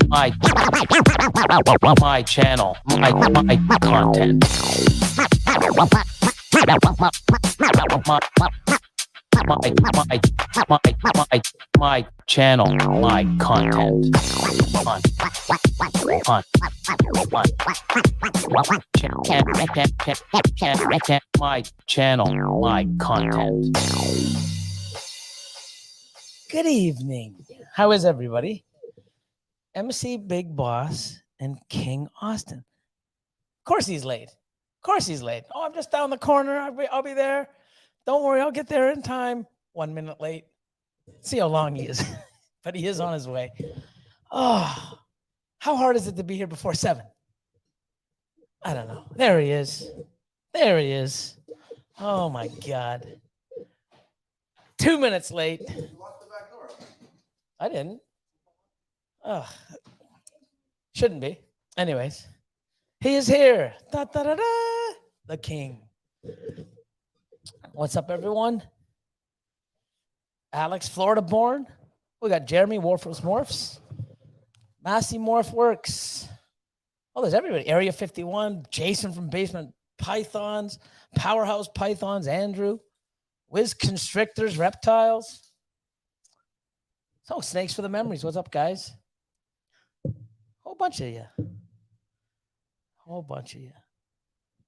my my channel, my content. My channel, my content. My channel, my content. Good evening. How is everybody? MC Big Boss and King Austin. Of course he's late. Of course he's late. Oh, I'm just down the corner. I'll be there. Don't worry, I'll get there in time. 1 minute late. See how long he is. But he is on his way. Oh, how hard is it to be here before 7? I don't know. There he is. There he is. Oh, my God. 2 minutes late. You locked the back door. I didn't. Oh, shouldn't be. Anyways, he is here. Da, da, da, da. The king. What's up, everyone? Alex, Florida born. We got Jeremy, Warfels Morphs. Massey Morph Works. Oh, there's everybody. Area 51. Jason from Basement Pythons. Powerhouse Pythons. Andrew. Wiz Constrictors. Reptiles. So, Snakes for the Memories. What's up, guys? Whole bunch of you. Whole bunch of you.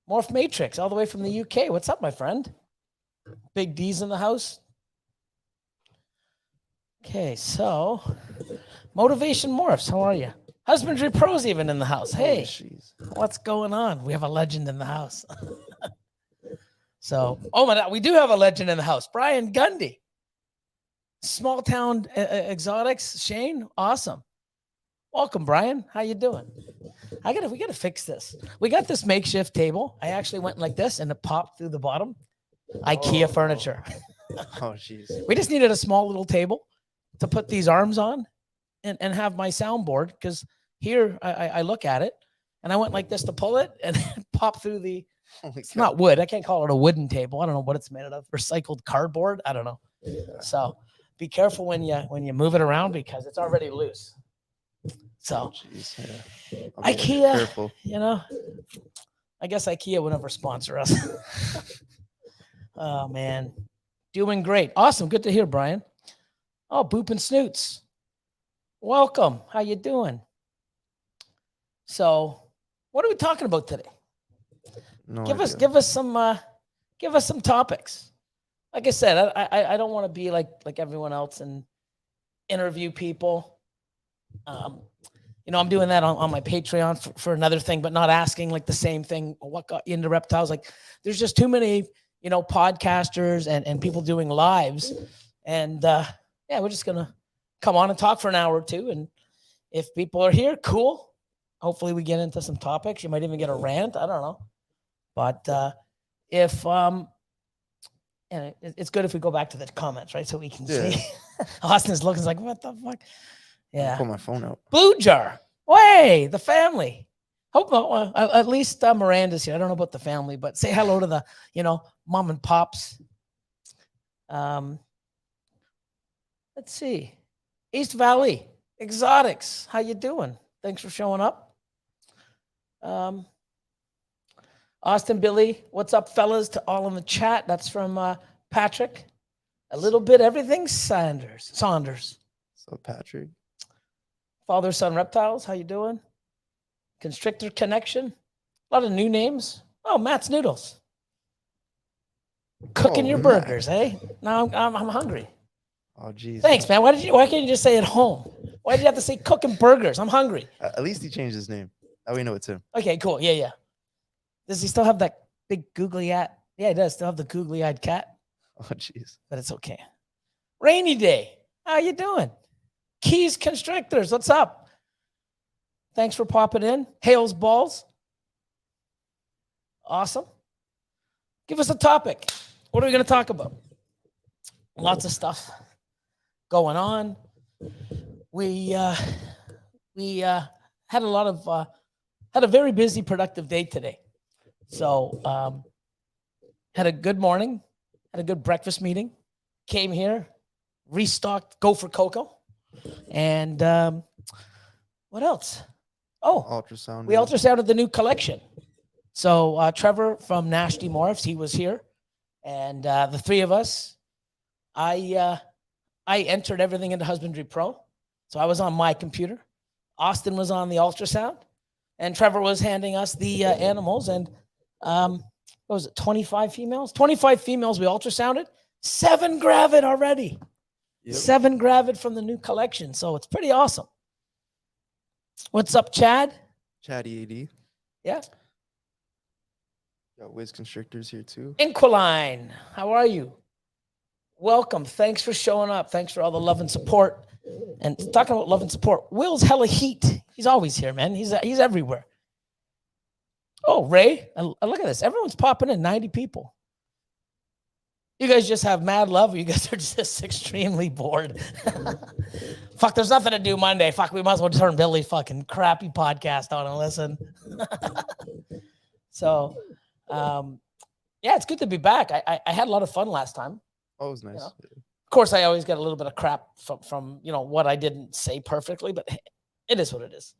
Morph Matrix, all the way from the UK. What's up, my friend? Big D's in the house. Okay, so Motivation Morphs, how are you? Husbandry Pros even in the house. Hey, what's going on? We have a legend in the house. So, oh my God, we do have a legend in the house. Brian Gundy. Small Town Exotics. Shane, awesome. Welcome, Brian. How you doing? We gotta fix this. We got this makeshift table. I actually went like this and it popped through the bottom. IKEA furniture. Oh, jeez. We just needed a small little table to put these arms on and have my soundboard, because here I look at it and I went like this to pull it and it popped through the, it's not wood. I can't call it a wooden table. I don't know what it's made out of. Recycled cardboard. I don't know. Yeah. So be careful when you move it around because it's already loose. So IKEA, you know, I guess IKEA would never sponsor us. Oh, man. Doing great. Awesome. Good to hear, Brian. Oh, Boop and Snoots. Welcome. How you doing? So what are we talking about today? Give us some topics. Like I said, I don't want to be like everyone else and interview people. You know, I'm doing that on my Patreon for another thing, but not asking like the same thing. What got you into reptiles? Like, there's just too many, you know, podcasters and people doing lives. And yeah, we're just going to come on and talk for an hour or two. And if people are here, cool. Hopefully we get into some topics. You might even get a rant. I don't know. But if, and it's good if we go back to the comments, right? So we can see. Austin's looking like, what the fuck? Yeah. Pull my phone out. Blue Jar. Way, the family. Hope at least Miranda's here. I don't know about the family, but say hello to the, you know, mom and pops. Let's see. East Valley Exotics. How you doing? Thanks for showing up. Austin Billy. What's up, fellas? To all in the chat. That's from Patrick. A little bit everything. Saunders. So Patrick. Father Son Reptiles. How you doing? Constrictor Connection. A lot of new names. Oh, Matt's Noodles. Cooking your burgers, eh? Now I'm hungry. Oh, geez. Thanks, man. Why can't you just say at home? Why did you have to say cooking burgers? I'm hungry. At least he changed his name. That way we know it's him. Okay, cool. Yeah. Does he still have that big googly-eyed? Yeah, he does. Still have the googly-eyed cat. Oh, jeez. But it's okay. Rainy Day. How you doing? Keys Constrictors. What's up? Thanks for popping in. Hales Balls. Awesome. Give us a topic. What are we going to talk about? Lots of stuff going on. We had a very busy, productive day today. So had a good morning, had a good breakfast meeting, came here, restocked Gopher Cocoa, and What else? Oh, Ultrasound. we ultrasounded the new collection. So Trevor from Nasty Morphs, he was here, and the three of us, I entered everything into Husbandry Pro. So I was on my computer. Austin was on the ultrasound, and Trevor was handing us the animals. And what was it? 25 females. 25 females. We ultrasounded. 7 gravid already. Yep. 7 gravid from the new collection. So it's pretty awesome. What's up, Chad? Chatty AD. Yeah. Got Wiz Constrictors here too. Inquiline, how are you? Welcome. Thanks for showing up. Thanks for all the love and support. And talking about love and support, Will's hella heat. He's always here, man. He's everywhere. Oh, Ray, look at this. Everyone's popping in, 90 people. You guys just have mad love, or you guys are just extremely bored. Fuck, there's nothing to do Monday. Fuck, we might as well turn Billy's fucking crappy podcast on and listen. So, yeah, it's good to be back. I had a lot of fun last time. Oh, it was nice. You know? Of course, I always get a little bit of crap from what I didn't say perfectly, but it is what it is.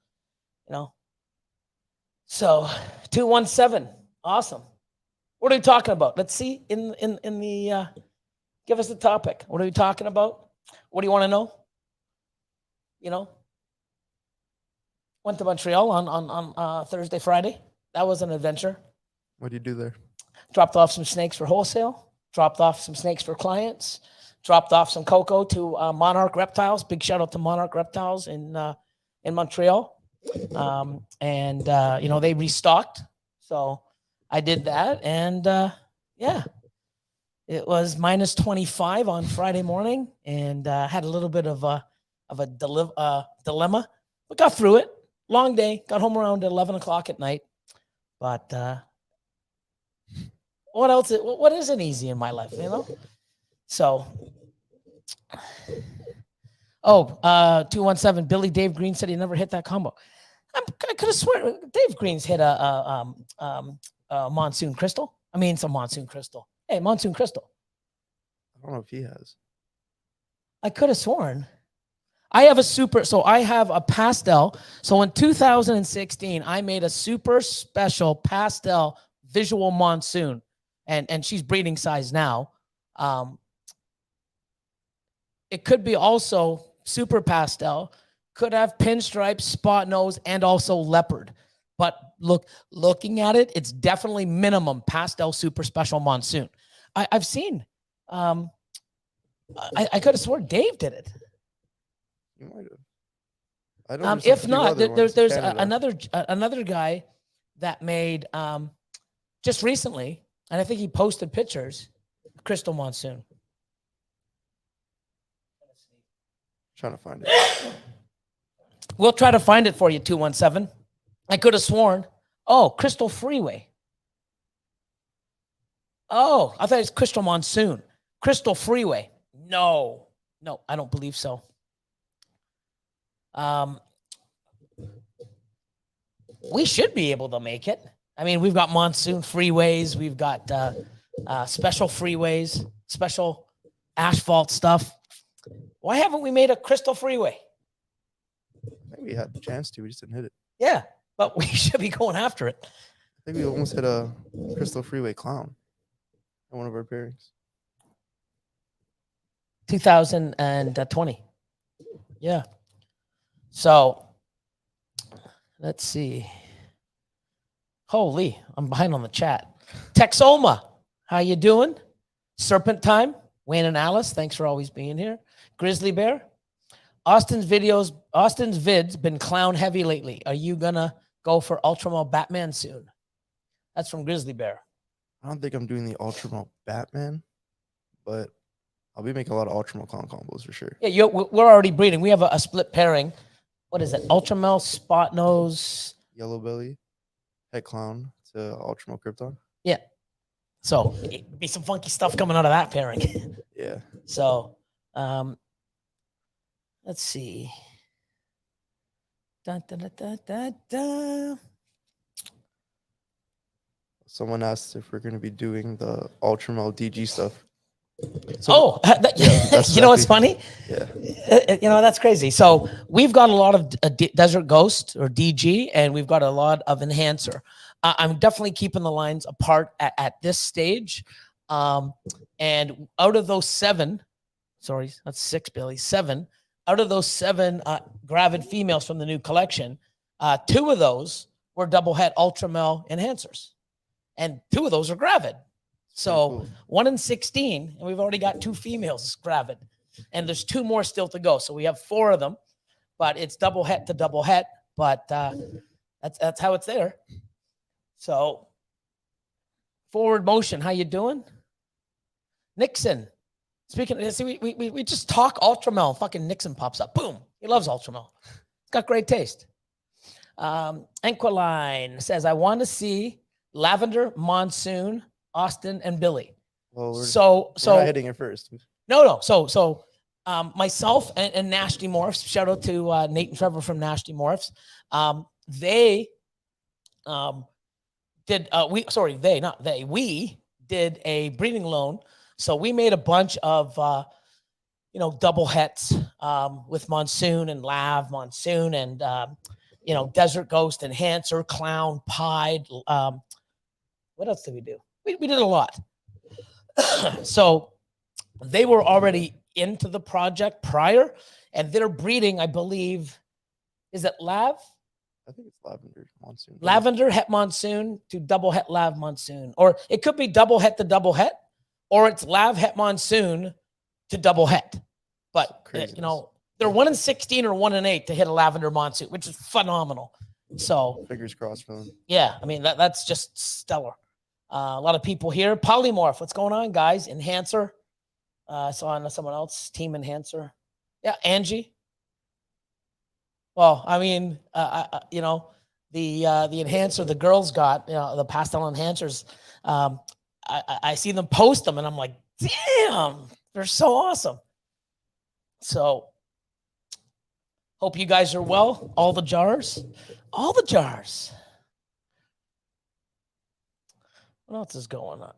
So 217, awesome. What are we talking about? Let's see in the give us the topic. What are we talking about? What do you want to know? Went to Montreal on Thursday, Friday. That was an adventure. What did you do there? Dropped off some snakes for wholesale. Dropped off some snakes for clients. Dropped off some cocoa to Monarch Reptiles. Big shout out to Monarch Reptiles in Montreal. And they restocked. So I did that, and yeah, it was minus 25 on Friday morning, and had a little bit of a dilemma, but got through it. Long day. Got home around 11 o'clock at night. But what else? What isn't easy in my life, So, 217. Billy Dave Green said he never hit that combo. I could have sworn Dave Green's hit a Monsoon Crystal. I mean, it's a Monsoon Crystal. Hey, Monsoon Crystal. I don't know if he has. I could have sworn. I have a pastel. So in 2016, I made a super special pastel visual Monsoon, and she's breeding size now. It could be also super pastel, could have pinstripe, spot nose, and also leopard. But looking at it, it's definitely minimum pastel super special Monsoon. I've seen. I could have sworn Dave did it. You might have. I know. If not, there's another guy that made just recently, and I think he posted pictures. Crystal Monsoon. Trying to find it. We'll try to find it for you, 217. I could have sworn. Oh, Crystal Freeway. Oh, I thought it was Crystal Monsoon. Crystal Freeway. No, I don't believe so. We should be able to make it. I mean, we've got Monsoon Freeways. We've got special freeways, special asphalt stuff. Why haven't we made a Crystal Freeway? I think we had the chance to. We just didn't hit it. Yeah, but we should be going after it. I think we almost hit a Crystal Freeway clown in one of our pairings. 2020. Yeah. So let's see. Holy, I'm behind on the chat. Texoma, how you doing? Serpent Time, Wayne and Alice, thanks for always being here. Grizzly Bear, Austin's vids been clown heavy lately. Are you gonna go for Ultramall Batman soon? That's from Grizzly Bear. I don't think I'm doing the Ultramall Batman, but I'll be making a lot of Ultramall clown combos for sure. Yeah, we're already breeding. We have a split pairing. What is it? Ultramall, Spot Nose, Yellow Belly, Head Clown to Ultramall Krypton. Yeah. So it'd be some funky stuff coming out of that pairing. Yeah. So let's see. Da, da, da, da, da, da. Someone asked if we're going to be doing the Ultramall DG stuff. So, you know what's funny? Yeah. You know, that's crazy. So we've got a lot of Desert Ghost or DG, and we've got a lot of Enhancer. I'm definitely keeping the lines apart at this stage. And out of those 7, sorry, that's 6, Billy, 7, out of those 7 gravid females from the new collection, 2 of those were double het ultra male enhancers, and 2 of those are gravid. So cool. 1 in 16, and we've already got 2 females gravid, and there's 2 more still to go. So we have 4 of them, but it's double het to double het. But that's how it's there. So forward motion, how you doing, Nixon? Speaking of, see, we just talk Ultramel. Fucking Nixon pops up. Boom. He loves Ultramel. It's got great taste. Enquiline says, I want to see Lavender, Monsoon, Austin, and Billy. Well, so we're not hitting it first. No. So myself and Nasty Morphs, shout out to Nate and Trevor from Nasty Morphs. They did we did a breeding loan. So we made a bunch of double hets with Monsoon and Lav, Monsoon and Desert Ghost, Enhancer, Clown, Pied. What else did we do? We did a lot. So they were already into the project prior, and they're breeding, I believe, is it Lav? I think it's Lavender, Monsoon. Lavender, Het Monsoon to double het Lav Monsoon. Or it could be double het to double het, or it's Lav Het Monsoon to double het. But, they're 1 in 16 or 1 in 8 to hit a Lavender Monsoon, which is phenomenal. So fingers crossed for them. Yeah, I mean, that's just stellar. A lot of people here. Polymorph, what's going on, guys? Enhancer. I saw someone else, Team Enhancer. Yeah, Angie. Well, I mean, the enhancer the girls got, the pastel enhancers. I see them post them, and I'm like, damn, they're so awesome. So, hope you guys are well. All the jars. What else is going on?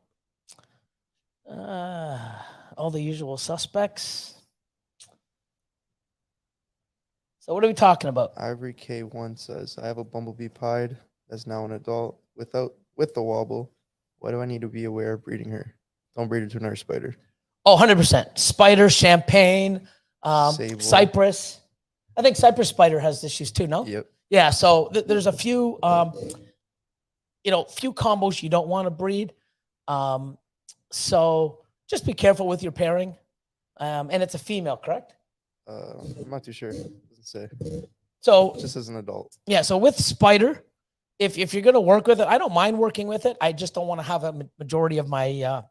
All the usual suspects. So what are we talking about? Ivory K1 says, I have a bumblebee pied that's now an adult with the wobble. What do I need to be aware of breeding her? Don't breed her to another spider. Oh, 100%. Spider, champagne, cypress. I think cypress spider has issues too, no? Yep. Yeah, so there's a few few combos you don't want to breed. So just be careful with your pairing. And it's a female, correct? I'm not too sure. It doesn't say. So just as an adult. Yeah, so with spider, if you're gonna work with it, I don't mind working with it. I just don't want to have a majority of my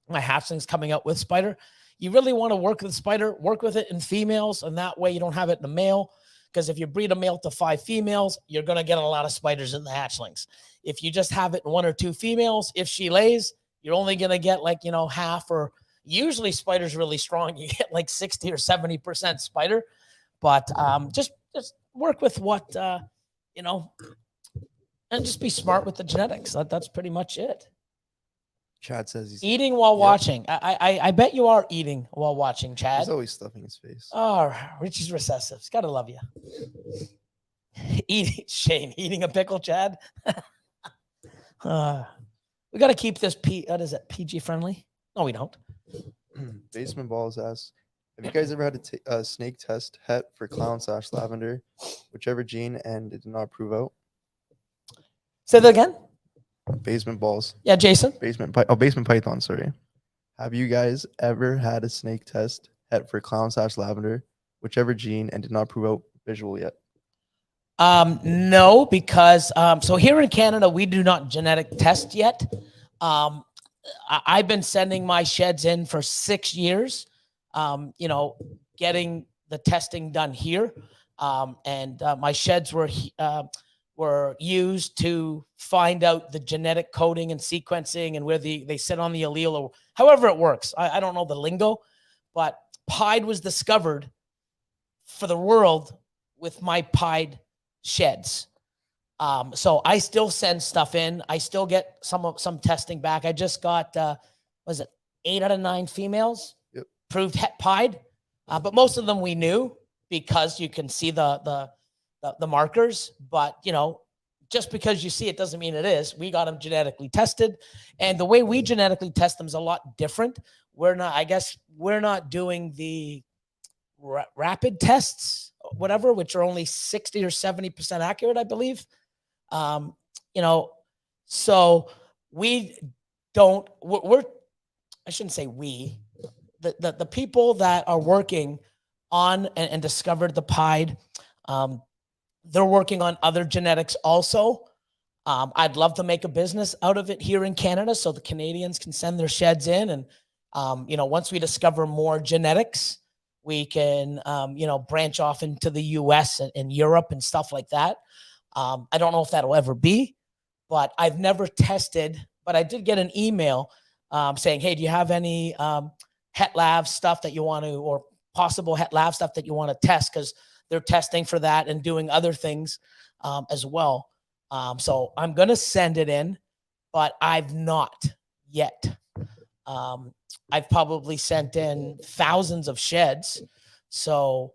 my hatchlings coming out with spider. You really want to work with spider, work with it in females, and that way you don't have it in a male. Because if you breed a male to 5 females, you're going to get a lot of spiders in the hatchlings. If you just have it in 1 or 2 females, if she lays, you're only going to get half, or usually spider's really strong. You get like 60 or 70% spider. But just work with what, and just be smart with the genetics. That's pretty much it. Chad says he's eating while watching. I bet you are eating while watching, Chad. He's always stuffing his face. Oh, Richie's recessive. He's gotta love you. Shane, eating a pickle, Chad. We gotta keep this what is it, PG friendly? No, we don't. Basement Balls asks, have you guys ever had a snake test het for clown / lavender, whichever gene, and it did not prove out? Say that again. Basement Balls. Yeah, Jason. Basement Python, sorry. Have you guys ever had a snake test het for clown / lavender, whichever gene, and did not prove out visual yet? No, because so here in Canada, we do not genetic test yet. I've been sending my sheds in for 6 years, getting the testing done here. And my sheds were used to find out the genetic coding and sequencing and where they sit on the allele or however it works. I don't know the lingo, but pied was discovered for the world with my pied sheds. So I still send stuff in. I still get some testing back. I just got, 8 out of 9 females Yep. proved het pied, but most of them we knew because you can see the markers. But just because you see it doesn't mean it is. We got them genetically tested, and the way we genetically test them is a lot different. We're not doing the rapid tests, whatever, which are only 60 or 70% accurate, I believe. So we don't. I shouldn't say we. The people that are working on and discovered the pied, they're working on other genetics also. I'd love to make a business out of it here in Canada so the Canadians can send their sheds in. And, once we discover more genetics, we can, branch off into the US and Europe and stuff like that. I don't know if that'll ever be, but I've never tested, but I did get an email saying, hey, do you have any het lav stuff that you want to, or possible het lav stuff that you want to test? Because they're testing for that and doing other things as well. So I'm going to send it in, but I've not yet. I've probably sent in thousands of sheds. So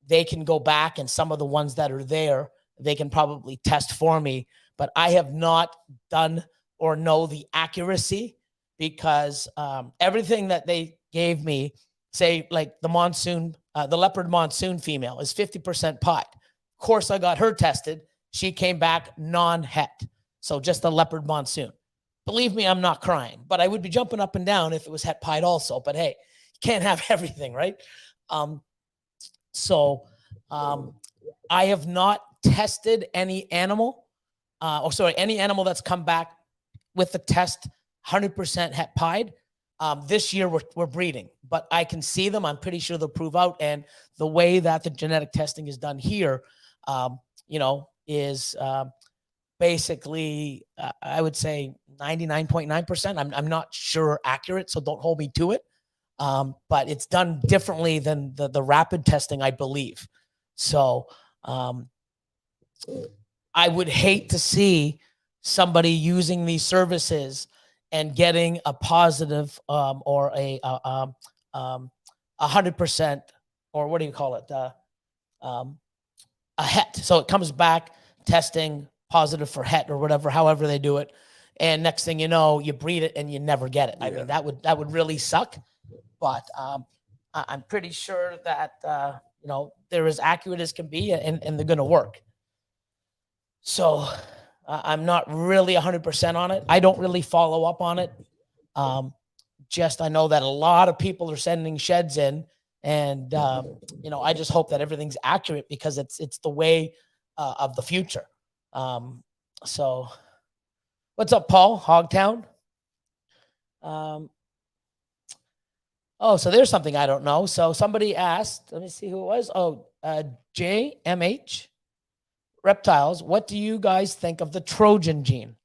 they can go back, and some of the ones that are there, they can probably test for me. But I have not done or know the accuracy, because everything that they gave me, say like the leopard monsoon female is 50% pied. Of course, I got her tested. She came back non-het. So just the leopard monsoon. Believe me, I'm not crying, but I would be jumping up and down if it was het pied also. But hey, you can't have everything, right? I have not tested any animal, any animal that's come back with the test 100% het pied. This year we're breeding, but I can see them. I'm pretty sure they'll prove out. And the way that the genetic testing is done here, is basically, I would say 99.9%. I'm not sure accurate, so don't hold me to it. But it's done differently than the rapid testing, I believe. So I would hate to see somebody using these services and getting a positive or a 100%, or what do you call it? A het. So it comes back testing positive for het or whatever, however they do it. And next thing you know, you breed it and you never get it. Yeah. I mean, that would really suck. But I'm pretty sure that, they're as accurate as can be, and they're going to work. So I'm not really 100% on it. I don't really follow up on it. I know that a lot of people are sending sheds in, and, I just hope that everything's accurate, because it's the way of the future. So what's up, Paul? Hogtown? So there's something I don't know. So somebody asked, let me see who it was. JMH Reptiles, what do you guys think of the Trojan gene?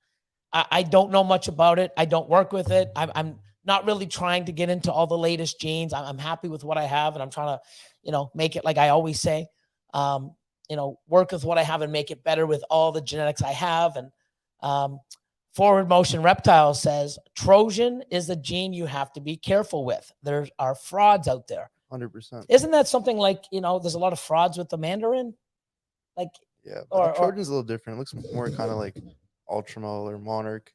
I don't know much about it. I don't work with it. I'm not really trying to get into all the latest genes. I'm happy with what I have, and I'm trying to, make it, like I always say, work with what I have and make it better with all the genetics I have. And Forward Motion Reptiles says Trojan is a gene you have to be careful with. There are frauds out there. 100%. Isn't that something like, there's a lot of frauds with the Mandarin? Like, yeah, but the Trojan's a little different. It looks more kind of like Ultramel or Monarch,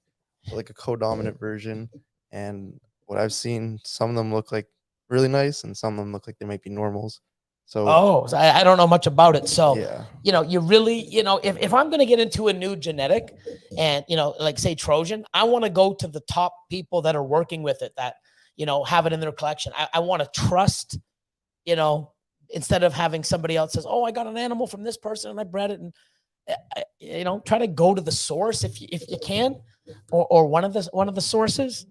like a co-dominant version. And what I've seen, some of them look like really nice, and some of them look like they might be normals. So, so I don't know much about it. So, yeah. You really, if I'm going to get into a new genetic and, like say Trojan, I want to go to the top people that are working with it, that, have it in their collection. I want to trust, instead of having somebody else says, oh, I got an animal from this person and I bred it. And, try to go to the source if you can, or one of the sources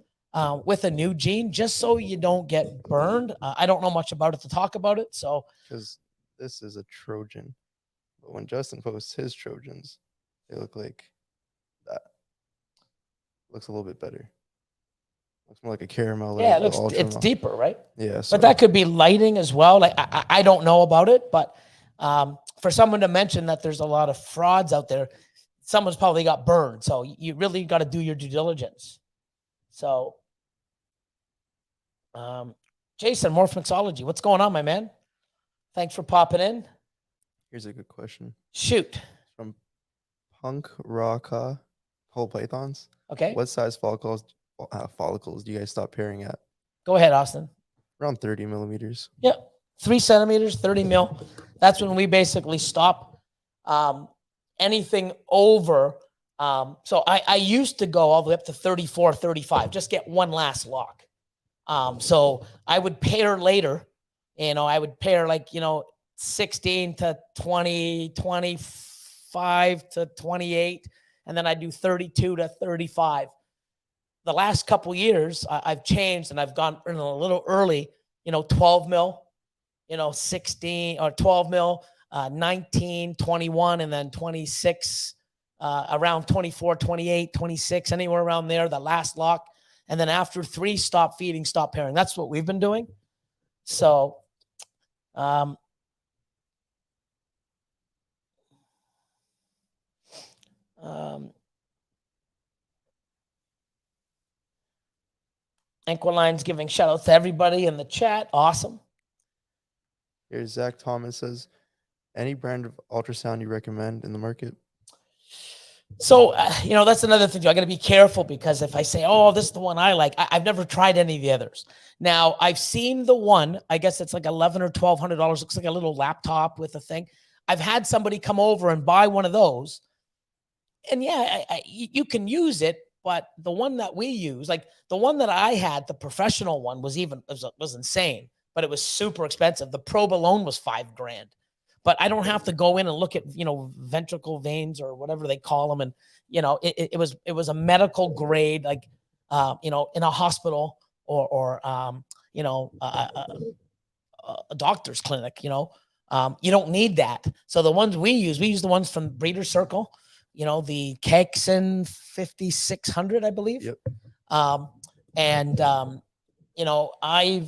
with a new gene, just so you don't get burned. I don't know much about it to talk about it. So, because this is a Trojan, but when Justin posts his Trojans, they look like that. Looks a little bit better. Looks more like a caramel. Yeah, it's deeper, right? Yeah. So. But that could be lighting as well. Like I don't know about it, but for someone to mention that there's a lot of frauds out there, someone's probably got burned. So you really got to do your due diligence. So Jason, Morph Mixology, what's going on, my man? Thanks for popping in. Here's a good question. Shoot. From Punk Rocka, whole pythons. Okay. What size follicles do you guys stop pairing at? Go ahead, Austin. Around 30 millimeters. Yep. 3 centimeters, 30 mil. That's when we basically stop. Anything over. So I used to go all the way up to 34, 35, just get one last lock. So I would pair later, I would pair 16 to 20, 25 to 28, and then I do 32 to 35. The last couple years, I've changed and I've gone in a little early, 12 mil, 16 or 12 mil, 19, 21, and then 26, around 24, 28, 26, anywhere around there, the last lock. And then after 3, stop feeding, stop pairing. That's what we've been doing. So, Anquiline's giving shout out to everybody in the chat. Awesome. Here's Zach Thomas says, any brand of ultrasound you recommend in the market? So, that's another thing. I got to be careful because if I say, oh, this is the one I like, I've never tried any of the others. Now, I've seen the one, I guess it's like $1,100 or $1,200. Looks like a little laptop with a thing. I've had somebody come over and buy one of those. And yeah, you can use it, but the one that we use, like the one that I had, the professional one was insane, but it was super expensive. The probe alone was $5,000. But I don't have to go in and look at, ventricle veins or whatever they call them. And, it was a medical grade, like, in a hospital or a doctor's clinic, you don't need that. So the ones we use the ones from Breeder Circle, the Kexen 5600, I believe. Yep. I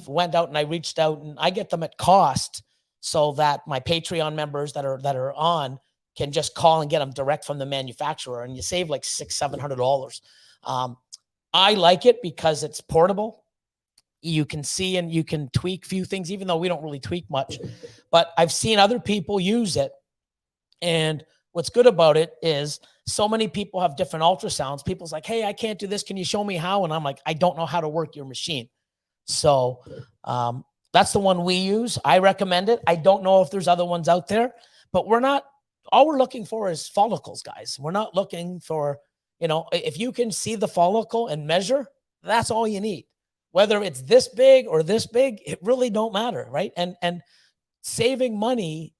went out and I reached out and I get them at cost, so that my Patreon members that are on can just call and get them direct from the manufacturer, and you save like $600-700. I like it because it's portable. You can see and you can tweak a few things, even though we don't really tweak much. But I've seen other people use it, and what's good about it is so many people have different ultrasounds. People's like, hey, I can't do this. Can you show me how? And I'm like, I don't know how to work your machine. So, that's the one we use. I recommend it. I don't know if there's other ones out there, but all we're looking for is follicles, guys. We're not looking for, if you can see the follicle and measure, that's all you need. Whether it's this big or this big, it really don't matter, right? And saving money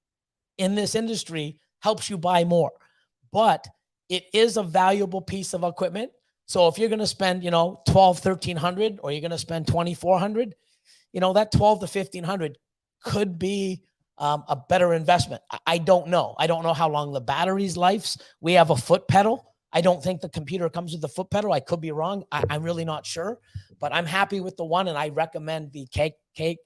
in this industry helps you buy more, but it is a valuable piece of equipment. So if you're going to spend, $1,200-1,300, or you're going to spend $2,400, that $1,200 to $1,500 could be a better investment. I don't know. I don't know how long the battery's lives. We have a foot pedal. I don't think the computer comes with the foot pedal. I could be wrong. I'm really not sure, but I'm happy with the one, and I recommend the Kaixen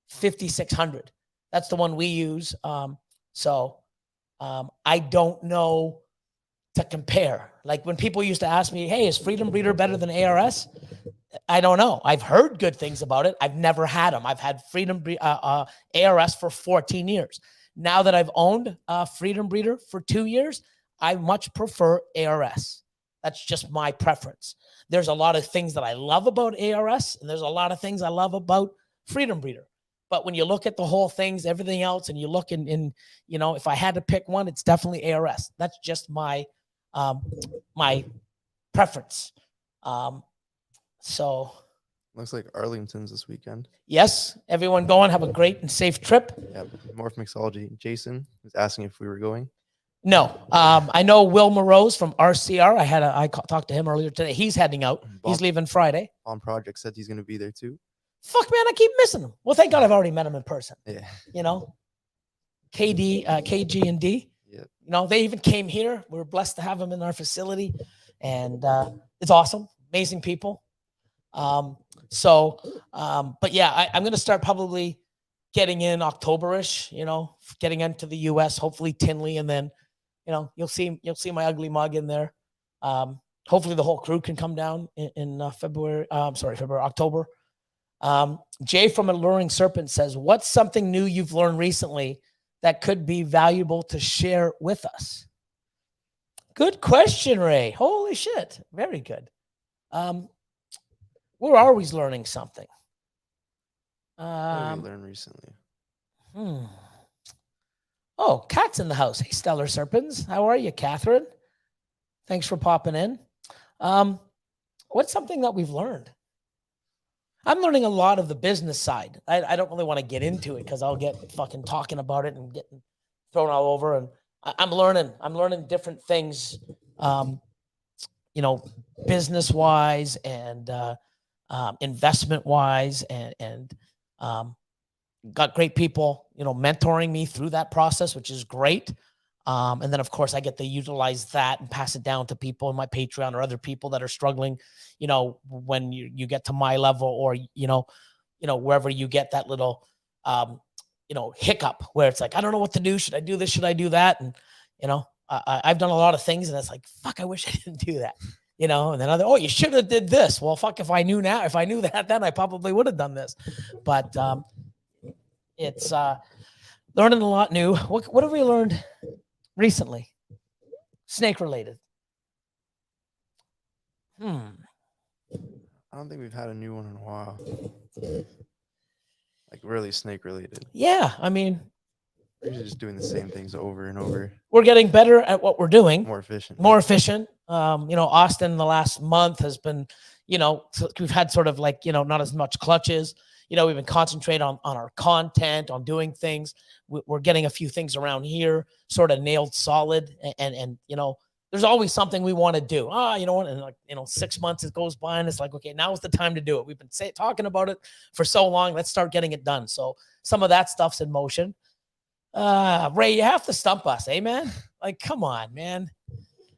5600. That's the one we use. I don't know to compare. Like when people used to ask me, hey, is Freedom Breeder better than ARS? I don't know. I've heard good things about it. I've never had them. I've had ARS for 14 years. Now that I've owned Freedom Breeder for 2 years, I much prefer ARS. That's just my preference. There's a lot of things that I love about ARS, and there's a lot of things I love about Freedom Breeder. But when you look at the whole things, everything else, and you look in if I had to pick one, it's definitely ARS. That's just my my preference. So looks like Arlington's this weekend. Yes, everyone going. Have a great and safe trip. Yeah, Morph Mixology. Jason was asking if we were going. No, I know Will Morose from RCR. I talked to him earlier today. He's heading out. He's leaving Friday. On Project said he's going to be there too. Fuck, man, I keep missing him. Well, thank God I've already met him in person. Yeah. KG and D. Yeah. They even came here. We were blessed to have them in our facility, and it's awesome. Amazing people. But yeah, I'm going to start probably getting in October-ish, getting into the US, hopefully Tinley. And then, you'll see my ugly mug in there. Hopefully the whole crew can come down in October. Jay from Alluring Serpent says, what's something new you've learned recently that could be valuable to share with us? Good question, Ray. Holy shit. Very good. We're always learning something. What have you learned recently? Oh, Cat's in the house. Hey, Stellar Serpents. How are you, Catherine? Thanks for popping in. What's something that we've learned? I'm learning a lot of the business side. I don't really want to get into it because I'll get fucking talking about it and getting thrown all over. And I'm learning different things, business wise and investment wise, and got great people, mentoring me through that process, which is great. And then of course I get to utilize that and pass it down to people in my Patreon or other people that are struggling, when you get to my level, or, wherever you get that little, hiccup where it's like, I don't know what to do. Should I do this? Should I do that? And, I've done a lot of things and it's like, fuck, I wish I didn't do that, and then oh, you should have did this. Well, fuck, if I knew that, then I probably would have done this. But, it's, learning a lot new. What have we learned recently? Snake related. I don't think we've had a new one in a while. Like really snake related. Yeah, I mean, we're just doing the same things over and over. We're getting better at what we're doing. More efficient. Austin the last month has been, we've had sort of like, not as much clutches. We've been concentrating on our content, on doing things. We're getting a few things around here sort of nailed solid. And there's always something we want to do. And 6 months it goes by and it's like, okay, now's the time to do it. We've been talking about it for so long. Let's start getting it done. So some of that stuff's in motion. Ray, you have to stump us, eh, man? Like, come on, man.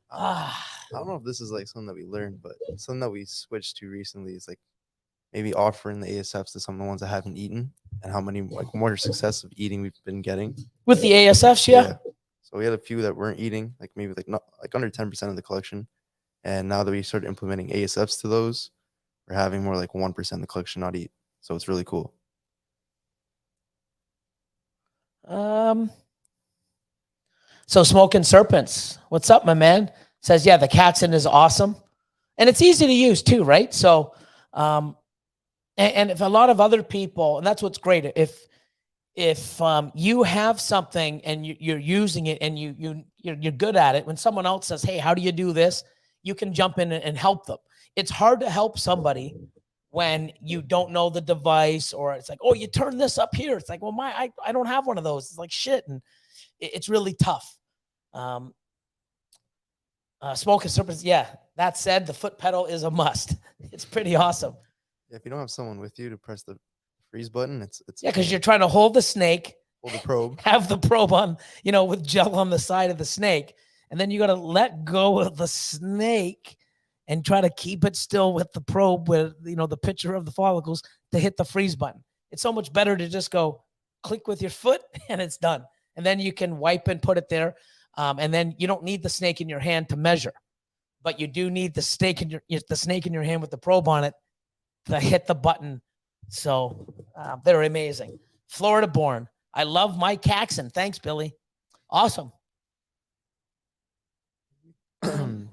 I don't know if this is like something that we learned, but something that we switched to recently is like maybe offering the ASFs to some of the ones that haven't eaten, and how many like more success of eating we've been getting with the ASFs. Yeah. So we had a few that weren't eating, like maybe not like under 10% of the collection, and now that we started implementing ASFs to those, we're having more like 1% of the collection not eat. So it's really cool. So Smoking Serpents, what's up, my man? Says, yeah, the Cat's in is awesome, and it's easy to use too, right? So, and if a lot of other people, and that's what's great, if you have something and you're using it and you're good at it, when someone else says, hey, how do you do this? You can jump in and help them. It's hard to help somebody when you don't know the device, or it's like, oh, you turn this up here. It's like, well, I don't have one of those. It's like shit. And it's really tough. Smoking Serpents. Yeah. That said, the foot pedal is a must. It's pretty awesome. Yeah, if you don't have someone with you to press the freeze button, it's yeah, because you're trying to hold the snake, hold the probe, have the probe on, with gel on the side of the snake, and then you got to let go of the snake and try to keep it still with the probe with the picture of the follicles to hit the freeze button. It's so much better to just go click with your foot and it's done, and then you can wipe and put it there, and then you don't need the snake in your hand to measure, but you do need the snake in your hand with the probe on it to hit the button. So they're amazing. Florida born. I love Mike Caxon. Thanks, Billy. Awesome. Here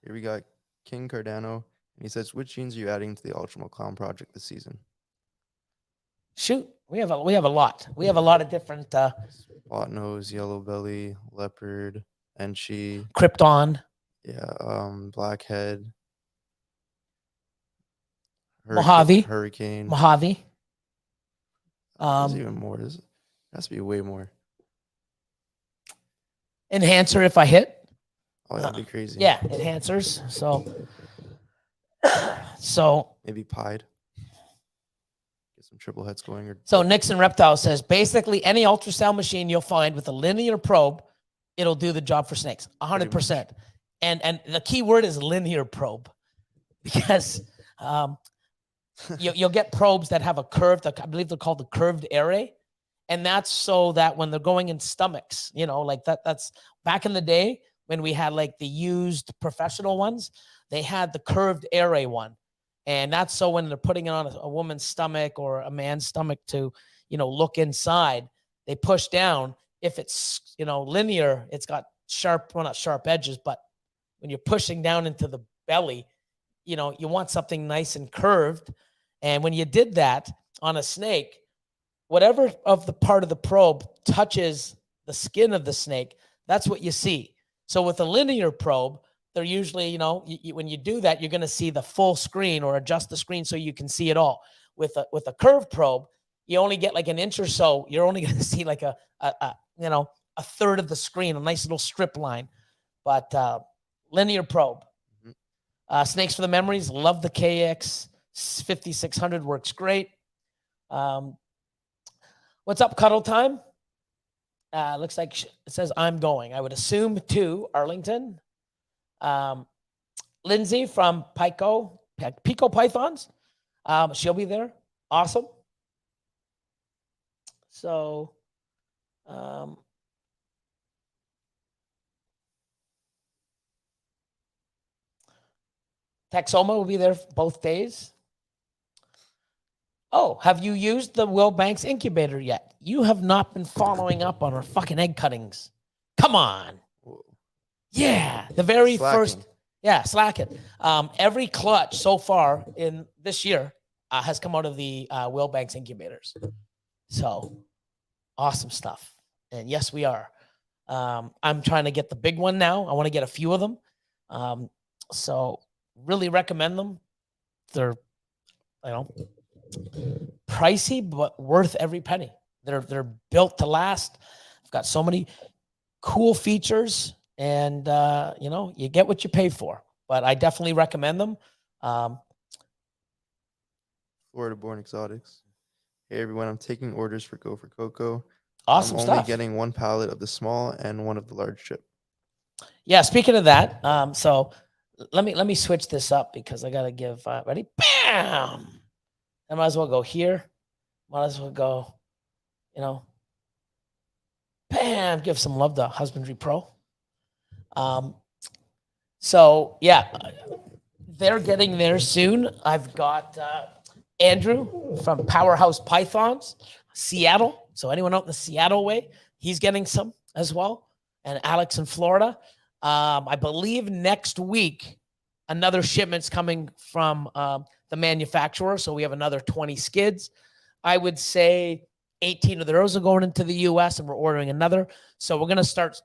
we got King Cardano. And he says, which genes are you adding to the Ultramel Clown project this season? Shoot. We have a lot. We have a lot of different spot nose, yellow belly, leopard, Enchi, Krypton. Yeah, blackhead. Mojave. Hurricane. Mojave. There's even more. There has to be way more. Enhancer if I hit. Oh, that'd be crazy. Yeah, enhancers. So maybe pied. Get some triple heads going. So Nixon Reptile says, basically any ultrasound machine you'll find with a linear probe, it'll do the job for snakes. 100%. And the key word is linear probe, because you'll get probes that have a curved, I believe they're called the curved array. And that's so that when they're going in stomachs, like that's back in the day when we had like the used professional ones, they had the curved array one. And that's so when they're putting it on a woman's stomach or a man's stomach to, look inside, they push down. If it's, linear, it's got sharp, well, not sharp edges, but when you're pushing down into the belly, you want something nice and curved. And when you did that on a snake, whatever of the part of the probe touches the skin of the snake, that's what you see. So with a linear probe, they're usually, when you do that, you're going to see the full screen or adjust the screen so you can see it all. With a curved probe, you only get like an inch or so. You're only going to see like a third of the screen, a nice little strip line. But linear probe. Snakes for the Memories, love the KX 5600, works great. What's up, Cuddle Time? Looks like it says I'm going. I would assume to Arlington. Lindsay from Pico Pythons. She'll be there. Awesome. So, Texoma will be there both days. Oh, have you used the Will Banks incubator yet? You have not been following up on our fucking egg cuttings. Come on. Yeah, the very first. Yeah, slacking. Every clutch so far in this year has come out of the Will Banks incubators. So awesome stuff. And yes, we are. I'm trying to get the big one now. I want to get a few of them. So really recommend them. They're, pricey, but worth every penny. They're built to last. I've got so many cool features, and you get what you pay for. But I definitely recommend them. Florida Born Exotics. Hey everyone, I'm taking orders for Go for Coco. Awesome I'm stuff. only getting one pallet of the small and one of the large chip. Yeah, speaking of that, so let me switch this up because I gotta give ready. Bam! I might as well go here. Might as well go, bam, give some love to Husbandry Pro. So yeah, they're getting there soon. I've got Andrew from Powerhouse Pythons, Seattle. So anyone out in the Seattle way, he's getting some as well. And Alex in Florida. I believe next week, another shipment's coming from the manufacturer. So we have another 20 skids. I would say 18 of those are going into the US and we're ordering another. So we're going to start,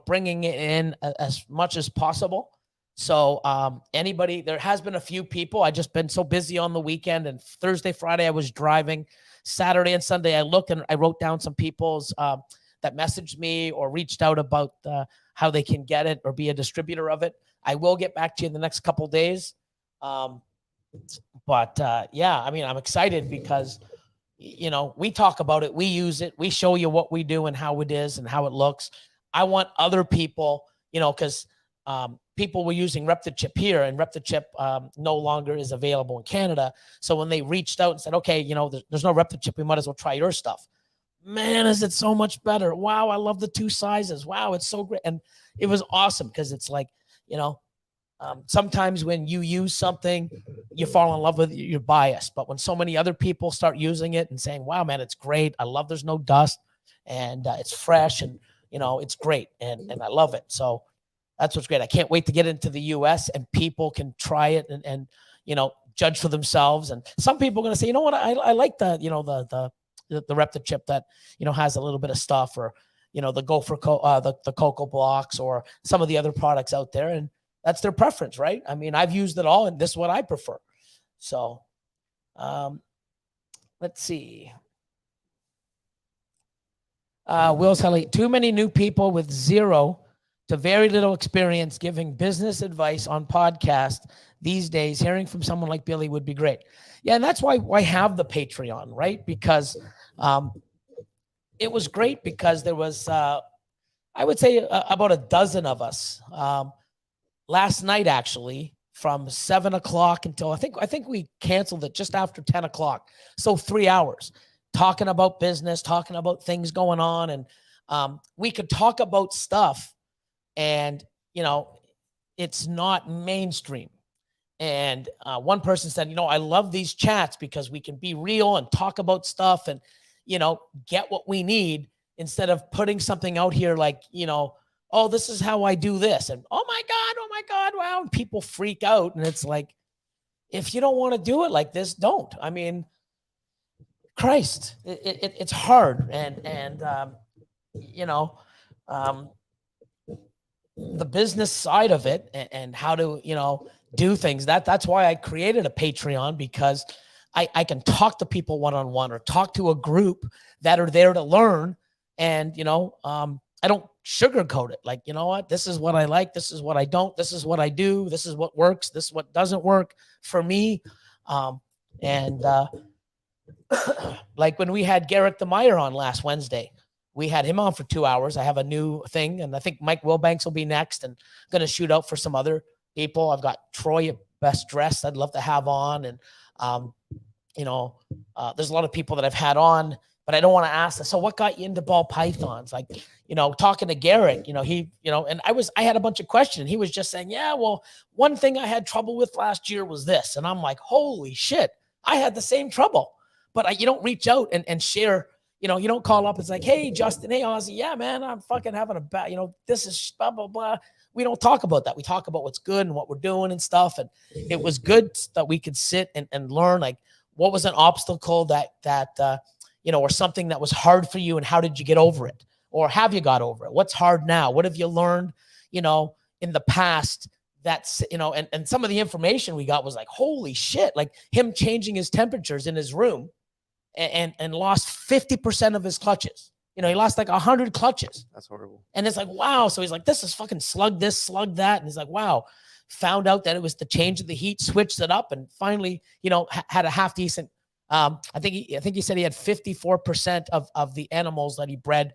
bringing it in as much as possible. So anybody, there has been a few people. I just been so busy on the weekend, and Thursday, Friday, I was driving. Saturday and Sunday, I looked and I wrote down some people's that messaged me or reached out about how they can get it or be a distributor of it. I will get back to you in the next couple days. But yeah, I mean, I'm excited because, we talk about it, we use it, we show you what we do and how it is and how it looks. I want other people, because people were using ReptiChip here, and ReptiChip no longer is available in Canada. So when they reached out and said, okay, there's no ReptiChip, we might as well try your stuff. Man, is it so much better. Wow, I love the two sizes. Wow, it's so great. And it was awesome because it's like, sometimes when you use something, you fall in love with it, you're biased. But when so many other people start using it and saying, wow, man, it's great. I love there's no dust and it's fresh and, it's great. And I love it. So that's what's great. I can't wait to get into the US and people can try it and judge for themselves. And some people are going to say, you know what, I like the ReptiChip that, has a little bit of stuff, or, the Gopher, the Cocoa Blocks, or some of the other products out there. And that's their preference, right? I mean, I've used it all and this is what I prefer. So, let's see. Will's Helly, too many new people with zero to very little experience giving business advice on podcast these days. Hearing from someone like Billy would be great. Yeah, and that's why I have the Patreon, right? Because it was great because there was, I would say, about a dozen of us last night, actually, from 7 o'clock until I think we canceled it just after 10 o'clock. So 3 hours talking about business, talking about things going on. And we could talk about stuff. And, it's not mainstream. And one person said, I love these chats because we can be real and talk about stuff and, get what we need instead of putting something out here like, oh, this is how I do this. And oh my God, wow. And people freak out. And it's like, if you don't want to do it like this, don't. I mean, Christ, it's hard. And the business side of it and how to, do things. That's why I created a Patreon, because I can talk to people one-on-one or talk to a group that are there to learn. And, I don't sugarcoat it. Like, you know what, this is what I like. This is what I don't, this is what I do. This is what works. This is what doesn't work for me. Like when we had Garrick the Meyer on last Wednesday, we had him on for 2 hours. I have a new thing, and I think Mike Wilbanks will be next, and I'm going to shoot out for some other people. I've got Troy at Best Dressed I'd love to have on. And, there's a lot of people that I've had on, but I don't want to ask them, so what got you into ball pythons? Like, talking to Garrick, and I had a bunch of questions, and he was just saying, yeah, well, one thing I had trouble with last year was this. And I'm like, holy shit, I had the same trouble. But you don't reach out and share, you don't call up. It's like, hey, Justin, hey, Ozzy. Yeah, man, I'm fucking having a bad, this is blah, blah, blah. We don't talk about that. We talk about what's good and what we're doing and stuff. And it was good that we could sit and learn, like, what was an obstacle that or something that was hard for you, and how did you get over it? Or have you got over it? What's hard now? What have you learned, in the past? That's, and some of the information we got was like, holy shit, like him changing his temperatures in his room and lost 50% of his clutches. He lost like 100 clutches. That's horrible. And it's like, wow. So he's like, this is fucking slug this, slug that. And he's like, wow. Found out that it was the change of the heat, switched it up, and finally, had a half decent. I think he said he had 54% of the animals that he bred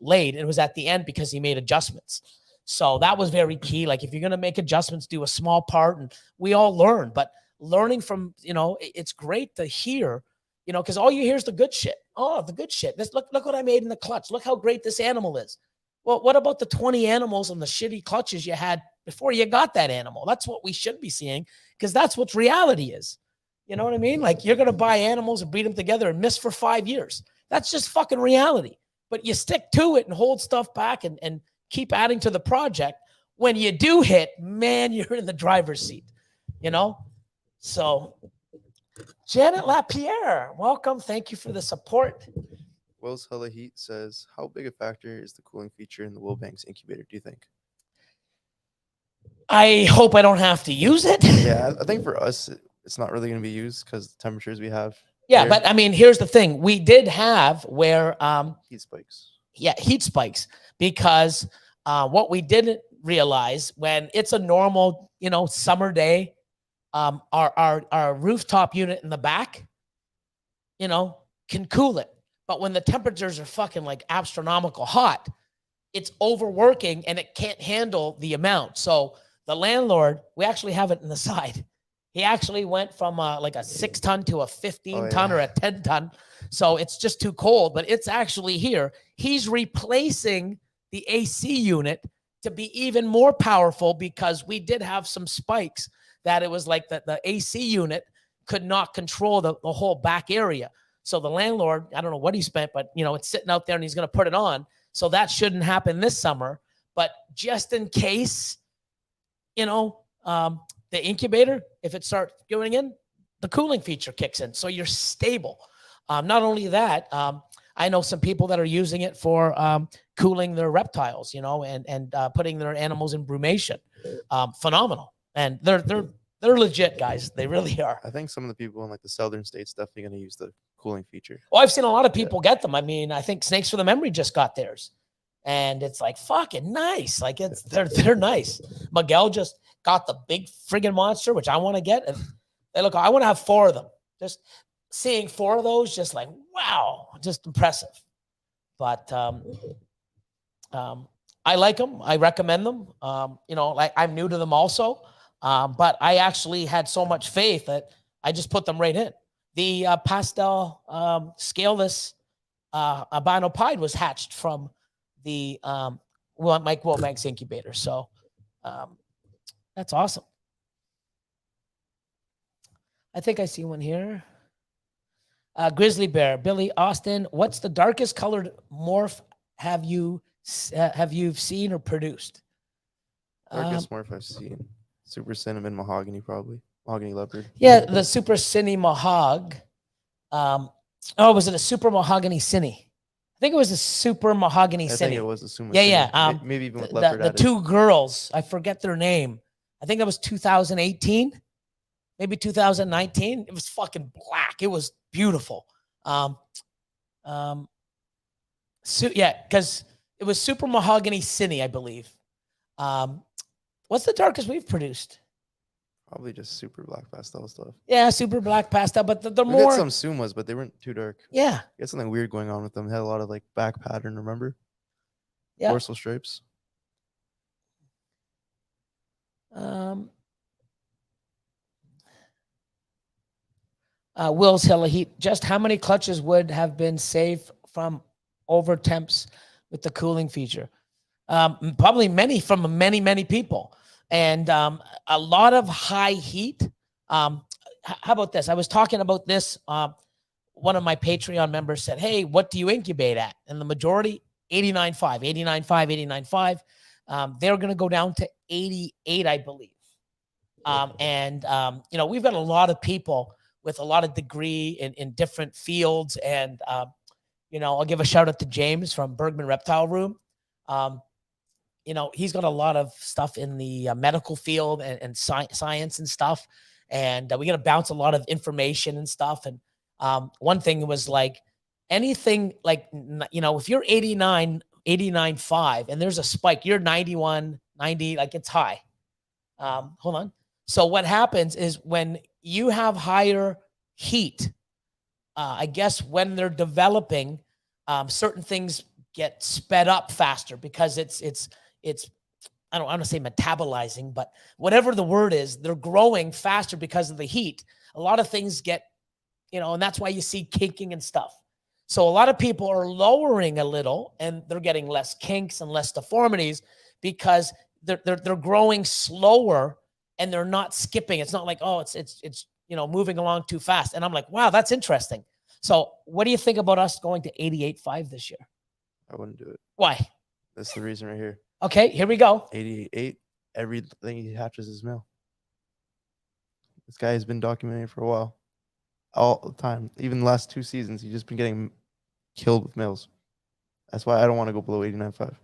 laid. It was at the end because he made adjustments. So that was very key. Like, if you're going to make adjustments, do a small part, and we all learn. But learning from, it's great to hear, because all you hear is the good shit. Oh, the good shit. Look what I made in the clutch. Look how great this animal is. Well, what about the 20 animals and the shitty clutches you had before you got that animal? That's what we should be seeing, because that's what reality is. You know what I mean? Like, you're going to buy animals and breed them together and miss for 5 years. That's just fucking reality. But you stick to it and hold stuff back and keep adding to the project. When you do hit, man, you're in the driver's seat, So Janet Lapierre, welcome. Thank you for the support. Wells Hella Heat says, how big a factor is the cooling feature in the Wilbanks incubator, do you think? I hope I don't have to use it. Yeah, I think for us, it's not really going to be used because the temperatures we have. Yeah, here. But I mean, here's the thing. We did have where heat spikes. Yeah, heat spikes, because what we didn't realize, when it's a normal, summer day, our rooftop unit in the back, can cool it. But when the temperatures are fucking like astronomical hot, it's overworking and it can't handle the amount. So the landlord, we actually have it in the side. He actually went from like a 6-ton to a 15-ton or a 10-ton. So it's just too cold, but it's actually here. He's replacing the AC unit to be even more powerful, because we did have some spikes that it was like the AC unit could not control the whole back area. So the landlord, I don't know what he spent, but, it's sitting out there and he's going to put it on. So that shouldn't happen this summer. But just in case, the incubator, if it starts going in, the cooling feature kicks in. So you're stable. Not only that, I know some people that are using it for cooling their reptiles, and putting their animals in brumation. Phenomenal. And they're legit, guys. They really are. I think some of the people in like the southern states definitely going to use the cooling feature. Well, I've seen a lot of people get them. I mean, I think Snakes for the Memory just got theirs, and it's like fucking nice. Like they're nice. Miguel just got the big friggin' monster, which I want to get. And I want to have 4 of them. Just seeing 4 of those, just like, wow, just impressive. But I like them. I recommend them. Like, I'm new to them also. But I actually had so much faith that I just put them right in. The pastel scaleless albino pied was hatched from the Mike Wilbanks incubator. So That's awesome. I think I see one here. Grizzly Bear, Billy Austin. What's the darkest colored morph have you seen or produced? Darkest morph I've seen. Super cinnamon mahogany, probably. Mahogany leopard. Yeah, the super cine mahog. Was it a super mahogany cine? I think it was a super mahogany cine. I think it was a super. Yeah. Maybe even with leopard. The two girls, I forget their name. I think that was 2018, maybe 2019. It was fucking black. It was beautiful. Because it was super mahogany cine, I believe. What's the darkest we've produced? Probably just super black pastel stuff. Yeah, super black pastel, but the we more had some Sumas, but they weren't too dark. Yeah, we had something weird going on with them. They had a lot of like back pattern. Remember? Yeah. Dorsal stripes. Will's Hella Heat. Just how many clutches would have been saved from over temps with the cooling feature? Probably many from many people. And a lot of high heat. How about this? I was talking about this. One of my Patreon members said, hey, what do you incubate at? And the majority, 89.5, 89.5, 89.5. They're going to go down to 88, I believe. We've got a lot of people with a lot of degree in different fields. And, I'll give a shout out to James from Bergman Reptile Room. He's got a lot of stuff in the medical field and science and stuff. And we got to bounce a lot of information and stuff. And one thing was like anything like, if you're 89, 89.5 and there's a spike, you're 91, 90, like it's high. Hold on. So what happens is when you have higher heat, I guess when they're developing, certain things get sped up faster because it's I don't want to say metabolizing, but whatever the word is, they're growing faster because of the heat. A lot of things get, and that's why you see kinking and stuff. So a lot of people are lowering a little and they're getting less kinks and less deformities because they're growing slower and they're not skipping. It's not like, oh, it's moving along too fast. And I'm like, wow, that's interesting. So what do you think about us going to 88.5 this year? I wouldn't do it. Why? That's the reason right here. Okay, here we go. 88. Everything he hatches is male. This guy has been documenting for a while. All the time. Even the last 2 seasons, he's just been getting killed with males. That's why I don't want to go below 89.5.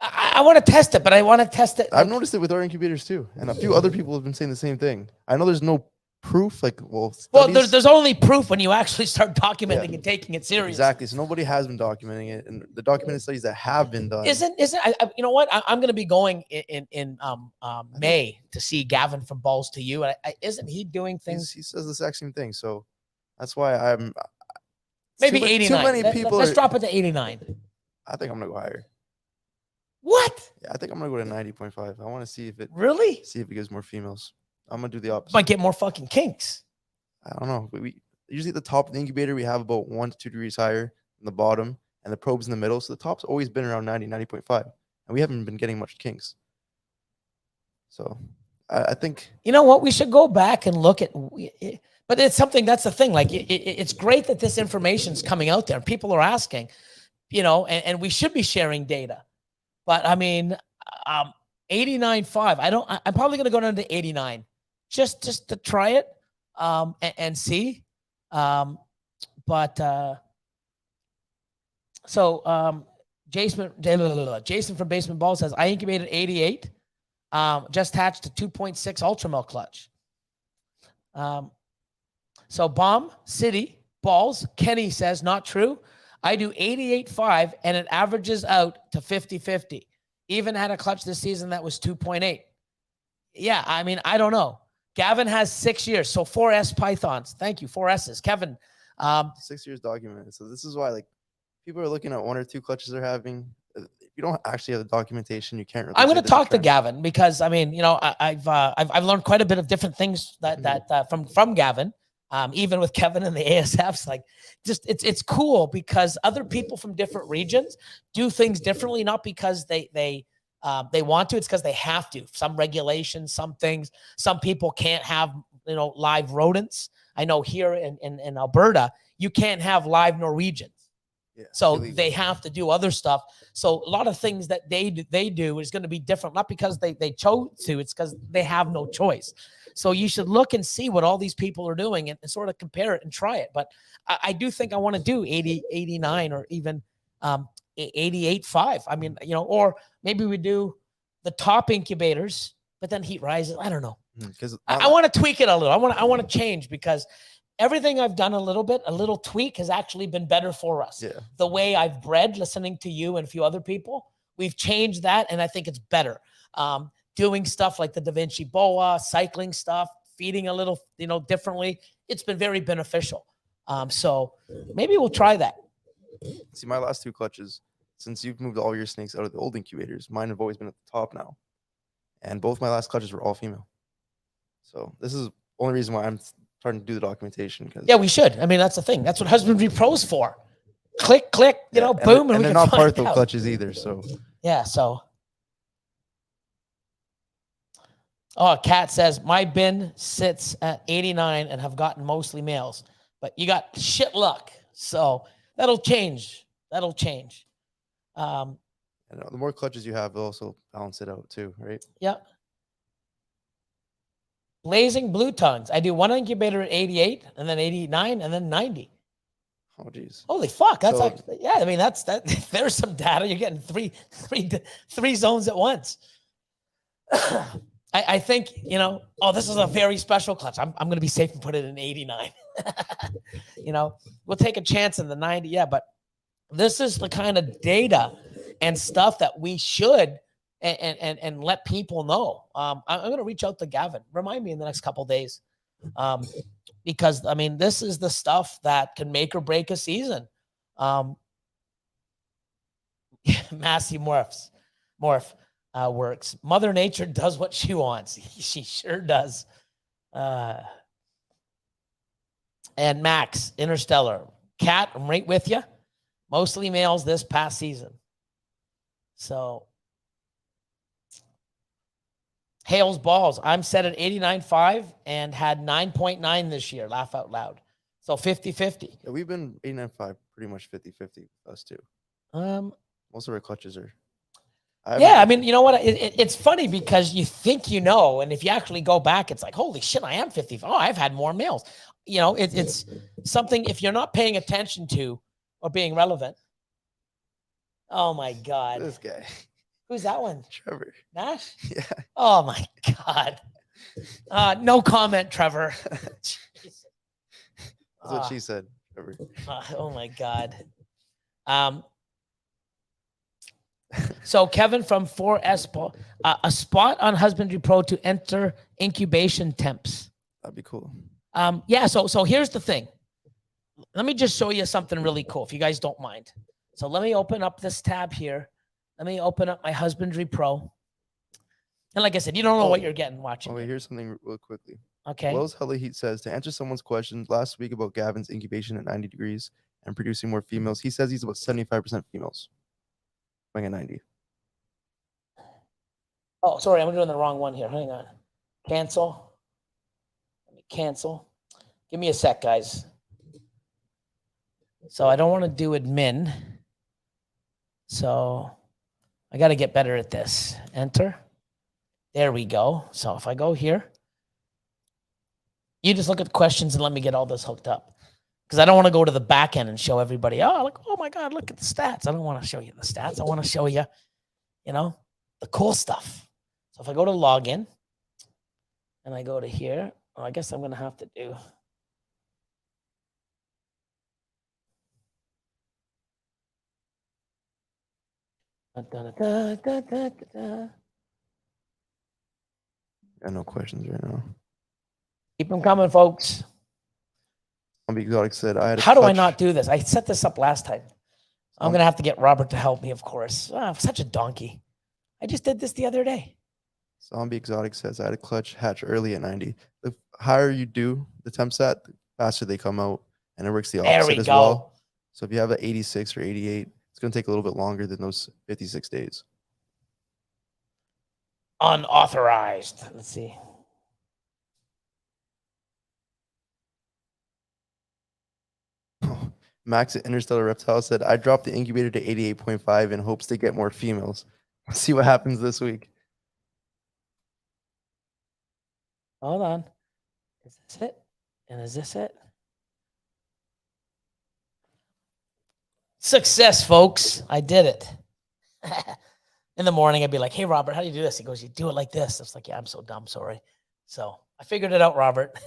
I want to test it, but I want to test it. I've noticed it with our incubators too. And a few other people have been saying the same thing. I know there's no proof, there's only proof when you actually start documenting and taking it serious. Exactly. So nobody has been documenting it, and the documented studies that have been done. You know what? I'm going to be going in May to see Gavin from Balls to You. Isn't he doing things? He says the exact same thing. So that's why I'm maybe 89. Too many people. Let's drop it to 89. I think I'm gonna go higher. What? Yeah, I think I'm gonna go to 90.5. I want to see if it gives more females. I'm gonna do the opposite. Might get more fucking kinks. I don't know. We usually at the top of the incubator we have about 1 to 2 degrees higher than the bottom, and the probe's in the middle. So the top's always been around 90.5, and we haven't been getting much kinks. So I think you know what, we should go back and look at. But it's something that's the thing. Like it's great that this information's coming out there. People are asking, and we should be sharing data. But I mean, 89.5. I'm probably gonna go down to 89. Just to try it and see. So Jason from Basement Ball says, I incubated 88, just hatched a 2.6 Ultra Milk clutch. So Bomb City Balls, Kenny says, not true. I do 88.5 and it averages out to 50-50. Even had a clutch this season that was 2.8. Yeah, I mean, I don't know. Gavin has 6 years, so 4 S pythons. Thank you, 4 S's. Kevin. 6 years documented. So this is why people are looking at 1 or 2 clutches they're having. If you don't actually have the documentation, you can't really. I'm going to talk to Gavin because I mean, I've learned quite a bit of different things from Gavin. Even with Kevin and the ASFs, it's cool because other people from different regions do things differently, not because they They want to. It's because they have to. Some regulations, some things. Some people can't have, live rodents. I know here in Alberta, you can't have live Norwegians. Yeah, so illegal. They have to do other stuff. So a lot of things that they do is going to be different, not because they chose to, it's because they have no choice. So you should look and see what all these people are doing and sort of compare it and try it. But I do think I want to do 80, 89 or even 88.5. I mean, or maybe we do the top incubators, but then heat rises. I don't know. Because I want to tweak it a little. I want to change because everything I've done a little tweak has actually been better for us. Yeah. The way I've bred, listening to you and a few other people, we've changed that, and I think it's better. Doing stuff like the Da Vinci boa, cycling stuff, feeding a little, differently. It's been very beneficial. So maybe we'll try that. See, my last 2 clutches, since you've moved all your snakes out of the old incubators, mine have always been at the top now. And both my last clutches were all female. So this is the only reason why I'm starting to do the documentation. Yeah, we should. I mean, that's the thing. That's what Husbandry Pro's for. Click, boom, and they're not Partho clutches either. So yeah, so. Oh, Kat says, my bin sits at 89 and have gotten mostly males. But you got shit luck. So that'll change. I know, the more clutches you have, it'll also balance it out too, right? Yeah. Blazing blue tongues. I do one incubator at 88 and then 89 and then 90. Oh, geez. Holy fuck. That's yeah. I mean, that's that. There's some data. You're getting three zones at once. I think, this is a very special clutch. I'm going to be safe and put it in 89. We'll take a chance in the 90. Yeah. But this is the kind of data and stuff that we should and let people know. I'm going to reach out to Gavin. Remind me in the next couple of days. Because, I mean, this is the stuff that can make or break a season. Massey Morph works. Mother Nature does what she wants. She sure does. And Max, Interstellar. Kat, I'm right with you. Mostly males this past season. So, Hales Balls. I'm set at 89.5 and had 9.9 this year. Laugh out loud. So 50-50. Yeah, we've been 89.5, pretty much 50-50 us too. Most of our clutches are. Yeah, I mean, you know what? It's funny because you think and if you actually go back, it's like, holy shit, I am 50. Oh, I've had more males. It's something if you're not paying attention to or being relevant. Oh my God. This guy. Who's that one? Trevor. Nash? Yeah. Oh my God. No comment, Trevor. That's what she said, Trevor. Oh my God. So Kevin from 4S, a spot on Husbandry Pro to enter incubation temps. That'd be cool. Yeah. So here's the thing. Let me just show you something really cool, if you guys don't mind. So let me open up this tab here. Let me open up my Husbandry Pro. And like I said, you don't know what you're getting watching. Okay, here's something real quickly. Okay. Wells Hella Heat says, to answer someone's question last week about Gavin's incubation at 90 degrees and producing more females, he says he's about 75% females. Going at 90. Oh, sorry, I'm doing the wrong one here. Hang on. Cancel. Let me cancel. Give me a sec, guys. So I don't want to do admin. So I got to get better at this. Enter. There we go. So if I go here, you just look at the questions and let me get all this hooked up. Because I don't want to go to the back end and show everybody, oh my God, look at the stats. I don't want to show you the stats. I want to show you, the cool stuff. So if I go to login and I go to here, I guess I'm going to have to do. Got no questions right now. Keep them coming, folks. Exotic said, how do I not do this? I set this up last time. I'm going to have to get Robert to help me, of course. I'm such a donkey. I just did this the other day. Zombie Exotic says, I had a clutch hatch early at 90. The higher you do the temp set, the faster they come out. And it works the opposite as well. So if you have an 86 or 88, it's going to take a little bit longer than those 56 days. Unauthorized. Let's see. Max at Interstellar Reptile said, I dropped the incubator to 88.5 in hopes to get more females. Let's see what happens this week. Hold on. Is this it? And is this it? Success, folks. I did it. In the morning, I'd be like, hey, Robert, how do you do this? He goes, you do it like this. I was like, yeah, I'm so dumb. Sorry. So I figured it out, Robert.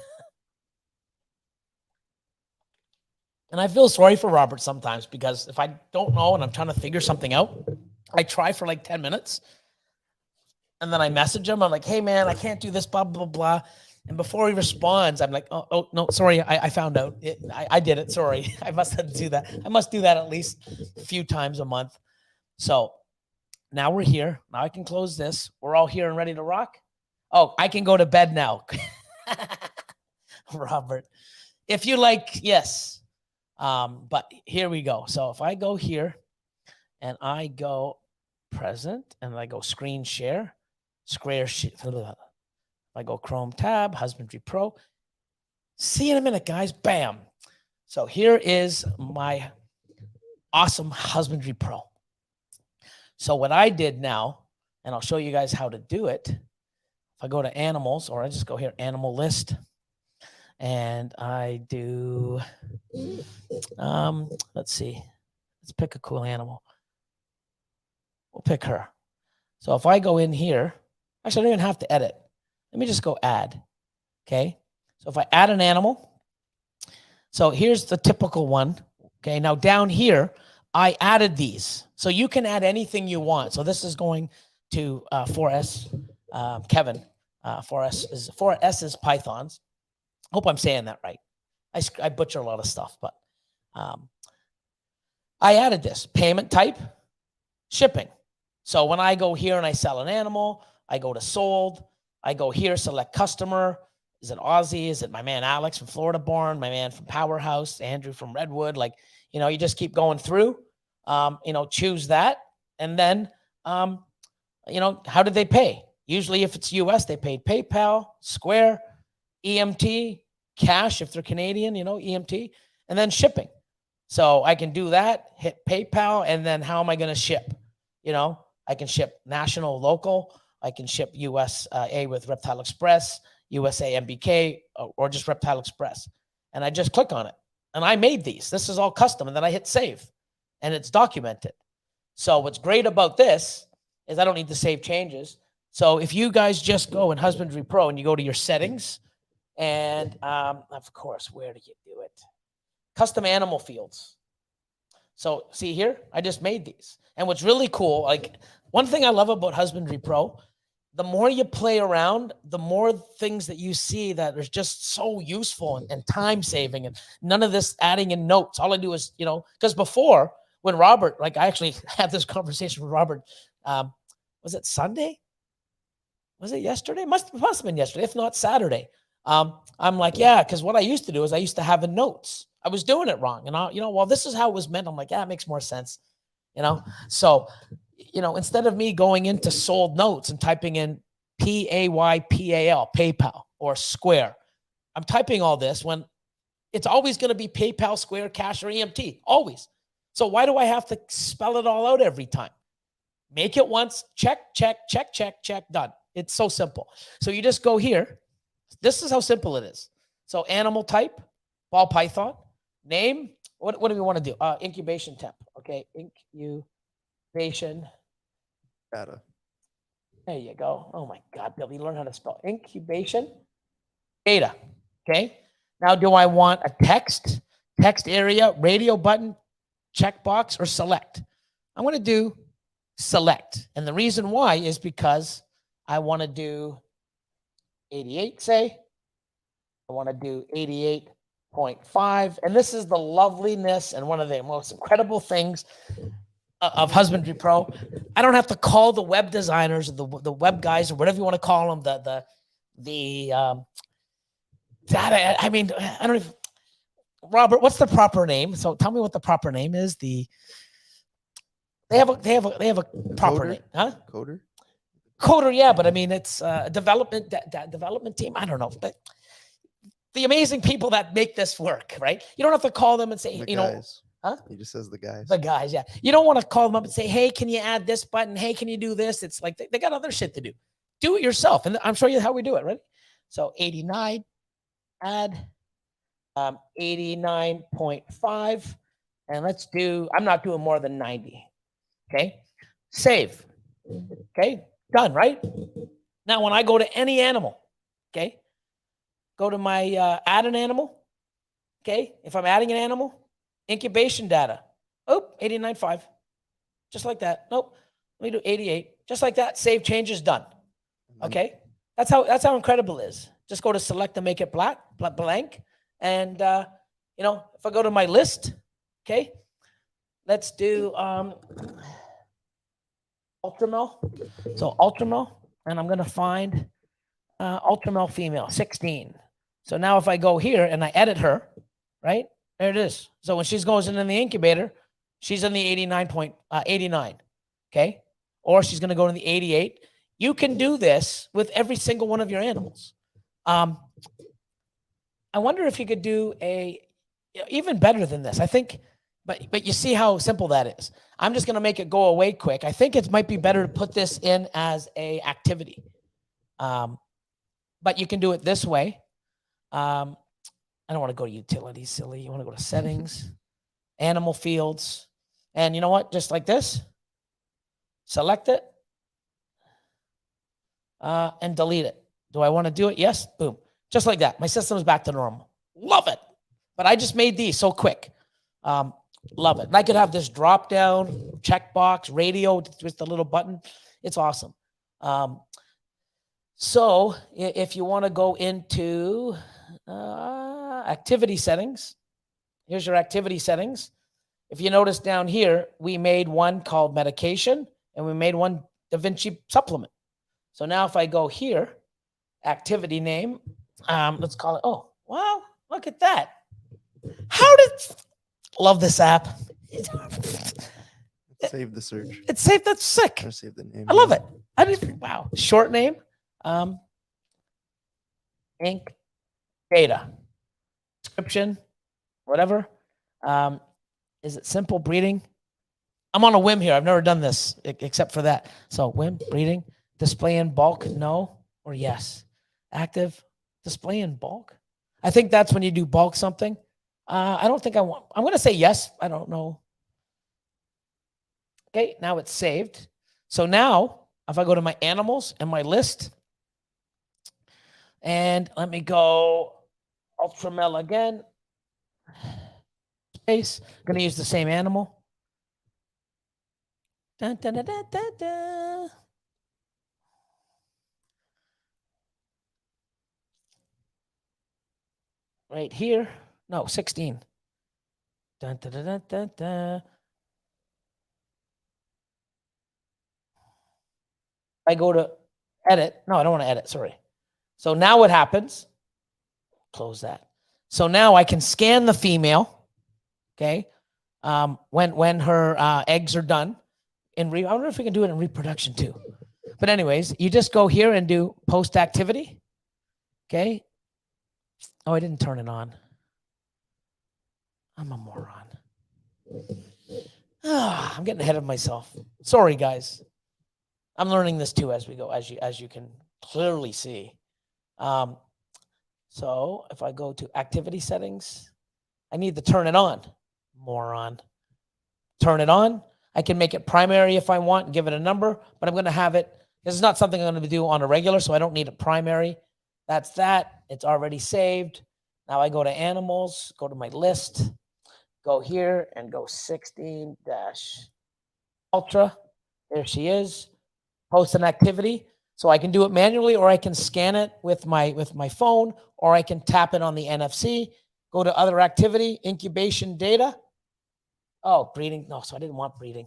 And I feel sorry for Robert sometimes because if I don't know and I'm trying to figure something out, I try for like 10 minutes. And then I message him. I'm like, hey, man, I can't do this, blah, blah, blah. And before he responds, I'm like, oh no, sorry. I found out. I did it. Sorry. I must do that. I must do that at least a few times a month. So now we're here. Now I can close this. We're all here and ready to rock. Oh, I can go to bed now. Robert, if you like, yes. But here we go. So if I go here and I go present and I go screen share, I go Chrome tab, Husbandry Pro. See you in a minute, guys. Bam. So here is my awesome Husbandry Pro. So what I did now, and I'll show you guys how to do it. If I go to animals, or I just go here, animal list, and I do, let's see, let's pick a cool animal. We'll pick her. So if I go in here, actually, I don't even have to edit. Let me just go add. Okay. So if I add an animal, so here's the typical one. Okay. Now down here, I added these. So you can add anything you want. So this is going to 4S, Kevin. 4S is Pythons. Hope I'm saying that right. I butcher a lot of stuff, but I added this payment type, shipping. So when I go here and I sell an animal, I go to sold. I go here, select customer. Is it Aussie? Is it my man Alex from Florida born? My man from Powerhouse, Andrew from Redwood? Like, you just keep going through, choose that. And then, how did they pay? Usually if it's US, they paid PayPal, Square, EMT, cash if they're Canadian, EMT, and then shipping. So I can do that, hit PayPal, and then how am I going to ship? I can ship national, local. I can ship USA with Reptile Express, USA MBK, or just Reptile Express. And I just click on it. And I made these. This is all custom. And then I hit save. And it's documented. So what's great about this is I don't need to save changes. So if you guys just go in Husbandry Pro and you go to your settings, and of course, where do you do it? Custom animal fields. So see here, I just made these. And what's really cool, like one thing I love about Husbandry Pro, the more you play around, the more things that you see that are just so useful and time saving, and none of this adding in notes. All I do is, because before when Robert, like I actually had this conversation with Robert, was it Sunday? Was it yesterday? Must have been yesterday, if not Saturday. I'm like, yeah, because what I used to do is I used to have in notes. I was doing it wrong. And well, this is how it was meant. I'm like, yeah, it makes more sense. So, instead of me going into sold notes and typing in PAYPAL, PayPal, or Square, I'm typing all this when it's always going to be PayPal, Square, Cash, or EMT, always. So why do I have to spell it all out every time? Make it once, check, check, check, check, check, done. It's so simple. So you just go here. This is how simple it is. So animal type, ball python, name. What do we want to do? Incubation temp. Okay, incubation Data. There you go. Oh my God, Billy, learn how to spell incubation data. Okay. Now, do I want a text area, radio button, checkbox, or select? I'm going to do select. And the reason why is because I want to do 88, say. I want to do 88.5. And this is the loveliness and one of the most incredible things of Husbandry Pro. I don't have to call the web designers or the web guys or whatever you want to call them, the data. I mean, I don't even, Robert, what's the proper name? So tell me what the proper name is. They have a proper name, huh? Coder. Coder, yeah, but I mean, it's a development development team. I don't know, but the amazing people that make this work, right? You don't have to call them and say, The you guys. know, huh? He just says the guys. The guys, yeah. You don't want to call them up and say, hey, can you add this button? Hey, can you do this? It's like they got other shit to do. Do it yourself. And I'm showing you how we do it, right? So 89, add 89.5. And let's do, I'm not doing more than 90. Okay. Save. Okay. Done, right? Now, when I go to any animal, okay, go to my add an animal. Okay. If I'm adding an animal, incubation data. Oh, 89.5. Just like that. Nope. Let me do 88. Just like that. Save changes done. Okay. That's how incredible it is. Just go to select and make it blank. And you know, if I go to my list, okay, let's do Ultramel. So Ultramel, and I'm gonna find Ultramel female, 16. So now if I go here and I edit her, right? There it is. So when she goes in the incubator, she's in the 89. Okay. Or she's going to go in the 88. You can do this with every single one of your animals. I wonder if you could do even better than this. I think, but you see how simple that is. I'm just going to make it go away quick. I think it might be better to put this in as a activity. But you can do it this way. I don't want to go to utilities, silly. You want to go to settings, animal fields. And you know what? Just like this, select it and delete it. Do I want to do it? Yes. Boom. Just like that. My system is back to normal. Love it. But I just made these so quick. Love it. And I could have this drop down checkbox, radio with the little button. It's awesome. So if you want to go into activity settings, here's your activity settings. If you notice down here, we made one called medication and we made one Da Vinci supplement. So now if I go here, activity name, let's call it, oh, wow, look at that. Love this app. Save the search. It's saved, that's sick. Or save the name. I love it. Wow. Short name, ink, data, description, whatever. Is it simple breeding? I'm on a whim here. I've never done this except for that. So whim, breeding, display in bulk, no or yes. Active, display in bulk. I think that's when you do bulk something. I don't think I want, I'm going to say yes. I don't know. Okay, now it's saved. So now if I go to my animals and my list, and let me go Ultramel again. Space. Going to use the same animal. Dun, dun, dun, dun, dun, dun. Right here. No, 16. Dun, dun, dun, dun, dun, dun. I go to edit. No, I don't want to edit. Sorry. So now what happens? Close that. So now I can scan the female. Okay. When her eggs are done. I wonder if we can do it in reproduction too. But anyways, you just go here and do post activity. Okay. Oh, I didn't turn it on. I'm a moron. I'm getting ahead of myself. Sorry, guys. I'm learning this too as we go, as you can clearly see. So if I go to activity settings, I need to turn it on. Moron. Turn it on. I can make it primary if I want and give it a number, but I'm going to have it. This is not something I'm going to do on a regular, so I don't need a primary. That's that. It's already saved. Now I go to animals, go to my list, go here and go 16 ultra. There she is. Post an activity. So I can do it manually, or I can scan it with my phone, or I can tap it on the NFC. Go to other activity, incubation data. Oh, breeding. No, so I didn't want breeding.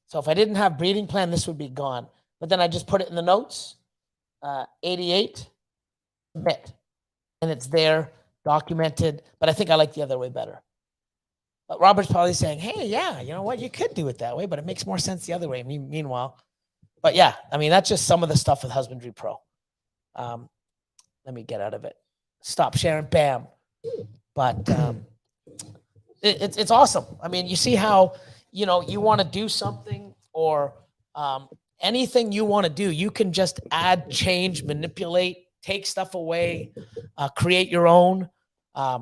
So if I didn't have breeding plan, this would be gone. But then I just put it in the notes. 88, submit. And it's there, documented. But I think I like the other way better. But Robert's probably saying, hey, yeah, you know what? You could do it that way, but it makes more sense the other way. Meanwhile, But yeah, I mean, that's just some of the stuff with Husbandry Pro. Let me get out of it. Stop sharing, bam. But it's awesome. I mean, you see how, you know, you want to do something or anything you want to do, you can just add, change, manipulate, take stuff away, create your own.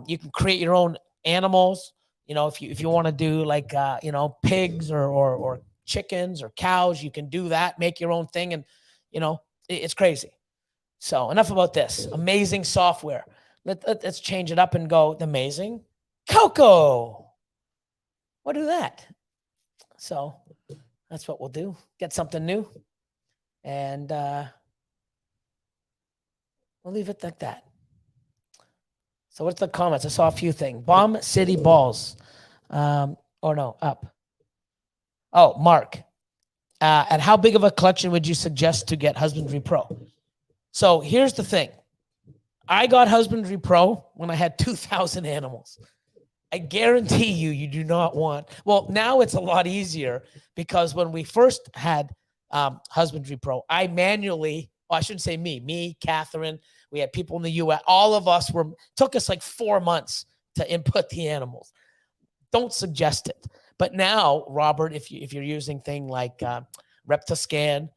You can create your own animals. You know, if you want to do like you know, pigs or chickens or cows, you can do that. Make your own thing, and you know, it's crazy. So enough about this. Amazing software. Let's change it up and go the amazing Coco. We'll do that. So that's what we'll do. Get something new. And we'll leave it like that. So what's the comments? I saw a few things. Bomb City Balls. Oh no, up. Oh, Mark. And how big of a collection would you suggest to get Husbandry Pro? So here's the thing. I got Husbandry Pro when I had 2,000 animals. I guarantee you, you do not want, well, now it's a lot easier because when we first had Husbandry Pro, I manually, well, I shouldn't say me, Catherine, we had people in the US, all of us took us like 4 months to input the animals. Don't suggest it. But now, Robert, if you're using thing like Reptascan,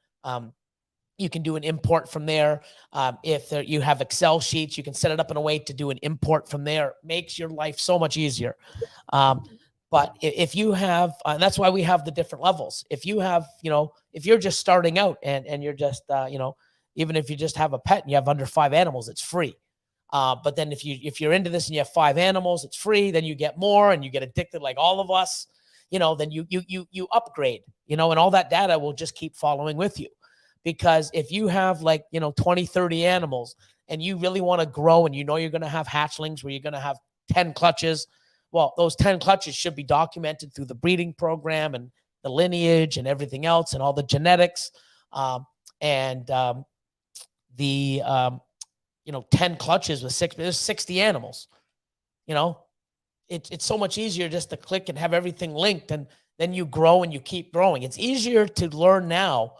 you can do an import from there. If you have Excel sheets, you can set it up in a way to do an import from there. Makes your life so much easier. But if you have, and that's why we have the different levels. If you have, you know, if you're just starting out and you're just, you know, even if you just have a pet and you have under 5 animals, it's free. But then if you're into this and you have 5 animals, it's free. Then you get more and you get addicted like all of us. You know, then you upgrade. You know, and all that data will just keep following with you. Because if you have like, you know, 20, 30 animals and you really want to grow and you know you're going to have hatchlings where you're going to have 10 clutches, well, those 10 clutches should be documented through the breeding program and the lineage and everything else and all the genetics. You know, 10 clutches with there's 60 animals. You know, it's so much easier just to click and have everything linked, and then you grow and you keep growing. It's easier to learn now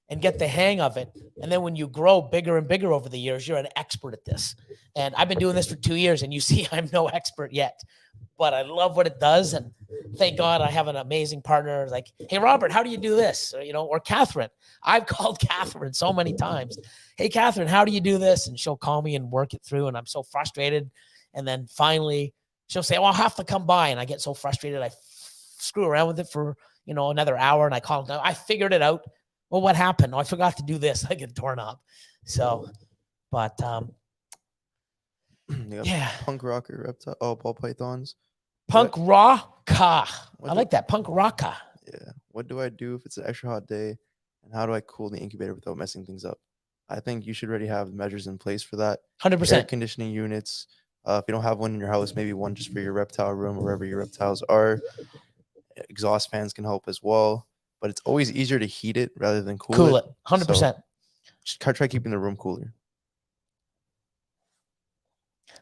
and get the hang of it. And then when you grow bigger and bigger over the years, you're an expert at this. And I've been doing this for 2 years, and you see I'm no expert yet, but I love what it does. And thank God I have an amazing partner like, hey, Robert, how do you do this? Or, you know, or Catherine. I've called Catherine so many times. Hey, Catherine, how do you do this? And she'll call me and work it through. And I'm so frustrated. And then finally she'll say, well, I'll have to come by. And I get so frustrated. I screw around with it for, you know, another hour. And I call them. I figured it out. Well, what happened? Oh, I forgot to do this. I get torn up. So, but yeah. Punk rocker reptile. Oh, ball pythons. Punk rocka. I like that. Punk rocka. Yeah. What do I do if it's an extra hot day? And how do I cool the incubator without messing things up? I think you should already have measures in place for that. 100%. Air conditioning units. If you don't have one in your house, maybe one just for your reptile room or wherever your reptiles are. Exhaust fans can help as well. But it's always easier to heat it rather than cool it. 100%. So just try keeping the room cooler.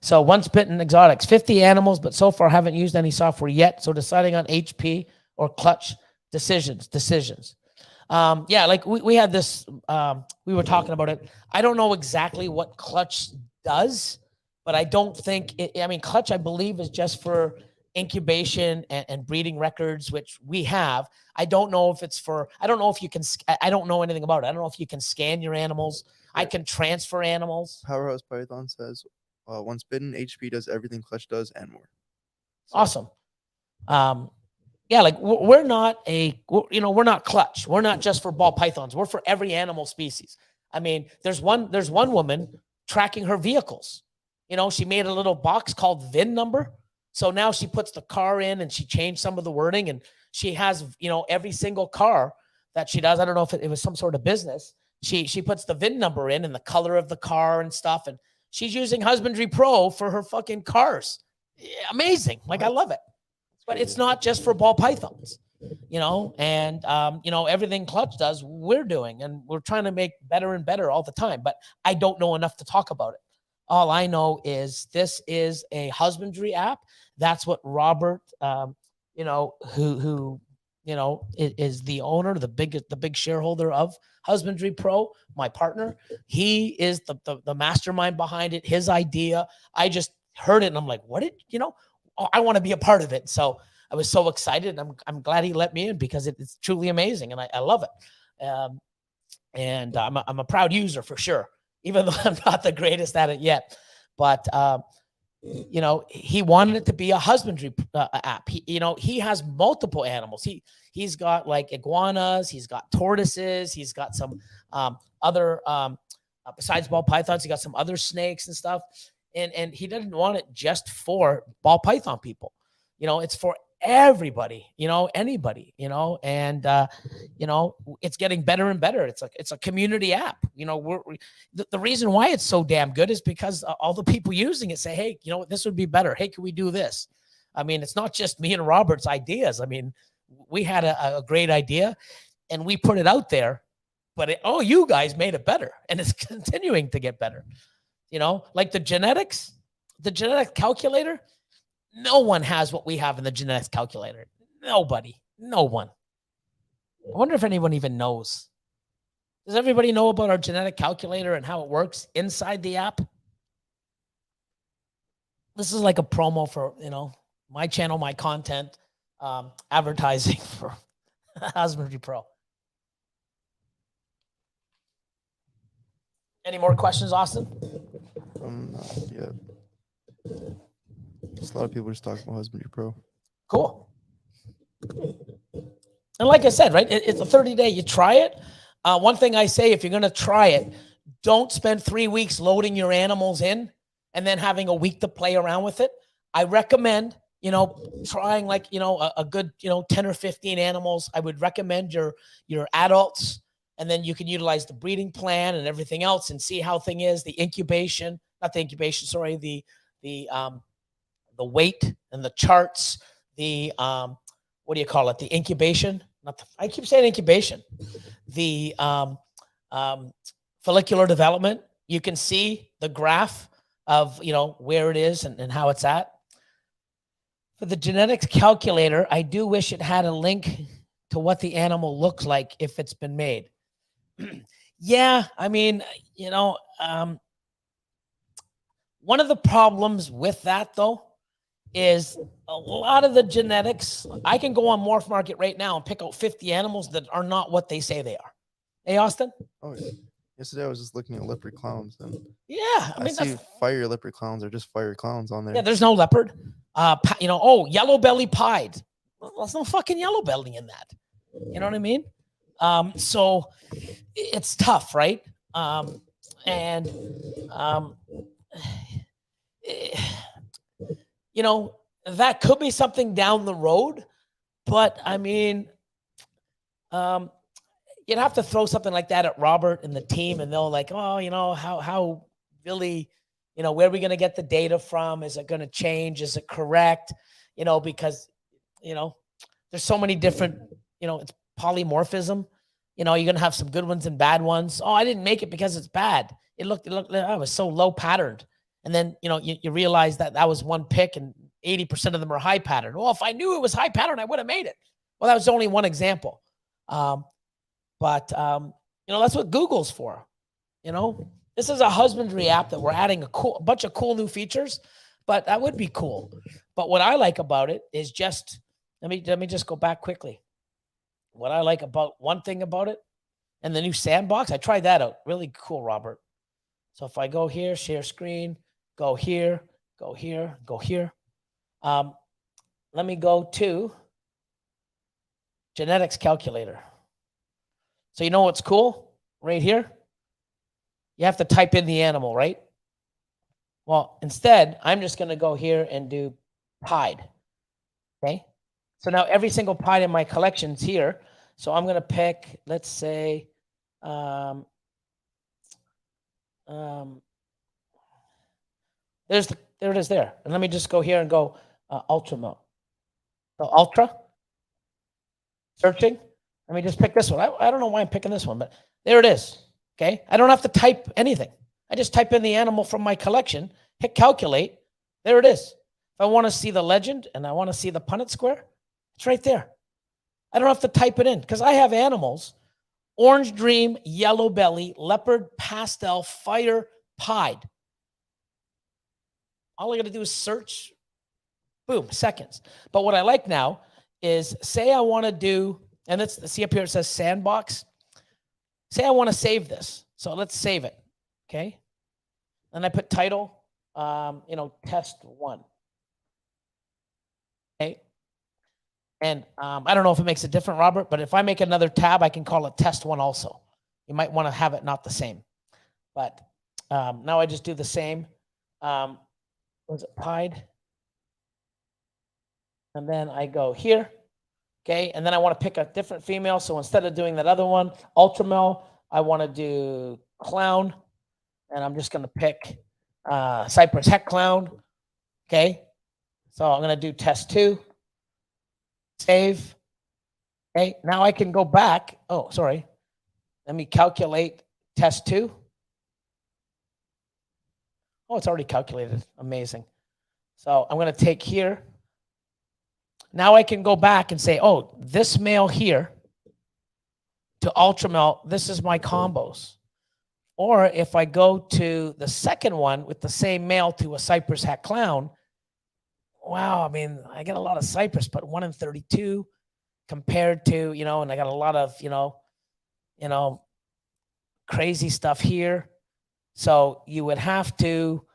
So once bitten exotics, 50 animals, but so far haven't used any software yet. So deciding on HP or clutch decisions. Yeah, like we had this, we were talking about it. I don't know exactly what clutch does, but I don't think clutch, I believe, is just for incubation and breeding records, which we have. I don't know if it's for, I don't know if you can, I don't know anything about it. I don't know if you can scan your animals. I can transfer animals. Powerhouse Python says, once bitten, HP does everything clutch does and more. So. Awesome. Yeah, like we're not clutch. We're not just for ball pythons. We're for every animal species. I mean, there's one woman tracking her vehicles. You know, she made a little box called VIN number. So now she puts the car in and she changed some of the wording, and she has, you know, every single car that she does. I don't know if it was some sort of business. She puts the VIN number in and the color of the car and stuff. And she's using Husbandry Pro for her fucking cars. Amazing. Like, I love it. But it's not just for ball pythons, you know, and, you know, everything clutch does, we're doing, and we're trying to make better and better all the time. But I don't know enough to talk about it. All I know is this is a husbandry app. That's what Robert, you know, who, you know, is the owner, the big shareholder of Husbandry Pro, my partner, he is the mastermind behind it. His idea, I just heard it and I'm like, what did, I want to be a part of it. So I was so excited. I'm glad he let me in because it's truly amazing and I love it. And I'm a proud user for sure, even though I'm not the greatest at it yet. But he wanted it to be a husbandry app. He has multiple animals. He's got like iguanas, he's got tortoises, he's got some other besides ball pythons, he got some other snakes and stuff. And he doesn't want it just for ball python people. It's for everybody, anybody, and it's getting better and better. It's a community app. The reason why it's so damn good is because all the people using it say, hey, this would be better. Hey, can we do this? I mean, it's not just me and Robert's ideas. I mean, we had a great idea and we put it out there, but you guys made it better and it's continuing to get better. Like the genetic calculator. No one has what we have in the genetics calculator. Nobody. No one. I wonder if anyone even knows. Does everybody know about our genetic calculator and how it works inside the app? This is like a promo for, my channel, my content, advertising for Husbandry Pro. Any more questions, Austin? Not yet. Just a lot of people just talking about Husbandry Pro. Cool. And like I said, right, it's a 30-day. You try it. One thing I say, if you're going to try it, don't spend 3 weeks loading your animals in and then having a week to play around with it. I recommend, trying like, a good, 10 or 15 animals. I would recommend your adults, and then you can utilize the breeding plan and everything else and see how thing is, the incubation, not the incubation, sorry, the weight and the charts, the what do you call it? The incubation. I keep saying incubation. The follicular development. You can see the graph of where it is and how it's at. For the genetics calculator, I do wish it had a link to what the animal looks like if it's been made. Yeah, I mean, one of the problems with that though is a lot of the genetics. I can go on Morph Market right now and pick out 50 animals that are not what they say they are. Hey, Austin? Oh, yeah. Yesterday I was just looking at leopard clowns and yeah, I see fire leopard clowns are just fire clowns on there. Yeah, there's no leopard. Yellow belly pied. There's no fucking yellow belly in that. You know what I mean? So it's tough, right? That could be something down the road, but I mean, you'd have to throw something like that at Robert and the team, and they'll like, oh, how really, where are we going to get the data from? Is it going to change? Is it correct? Because, there's so many different, it's polymorphism. You're going to have some good ones and bad ones. Oh, I didn't make it because it's bad. It was so low patterned. And then, you realize that was one pick and 80% of them are high pattern. Well, if I knew it was high pattern, I would have made it. Well, that was only one example. But that's what Google's for. This is a husbandry app that we're adding a bunch of cool new features, but that would be cool. But what I like about it is just, let me just go back quickly. What I like about one thing about it and the new sandbox, I tried that out. Really cool, Robert. So if I go here, share screen, go here, go here, go here. Let me go to genetics calculator. So you know what's cool right here? You have to type in the animal, right? Well, instead, I'm just going to go here and do pied. Okay. So now every single pied in my collection is here. So I'm going to pick, let's say, there it is there. And let me just go here and go ultra mode. So ultra, searching. Let me just pick this one. I don't know why I'm picking this one, but there it is. Okay. I don't have to type anything. I just type in the animal from my collection, hit calculate. There it is. If I want to see the legend and I want to see the Punnett square, it's right there. I don't have to type it in because I have animals Orange Dream, Yellow Belly, Leopard, Pastel, Fire, Pied. All I got to do is search, boom, seconds. But what I like now is, say I want to do, and let's see up here, it says Sandbox. Say I want to save this. So let's save it, okay? And I put title, test 1. Okay. And I don't know if it makes it different, Robert, but if I make another tab, I can call it test 1 also. You might want to have it not the same. But now I just do the same. Was it pied? And then I go here. Okay. And then I want to pick a different female. So instead of doing that other one, Ultramel, I want to do Clown. And I'm just going to pick Cypress Heck Clown. Okay. So I'm going to do test 2. Save. Okay. Now I can go back. Oh, sorry. Let me calculate test 2. Oh, it's already calculated. Amazing. So I'm going to take here. Now I can go back and say, oh, this male here to Ultramel, this is my combos. Or if I go to the second one with the same male to a Cypress Hat Clown, wow, I mean, I get a lot of Cypress, but 1 in 32 compared to, and I got a lot of, crazy stuff here. So you would have to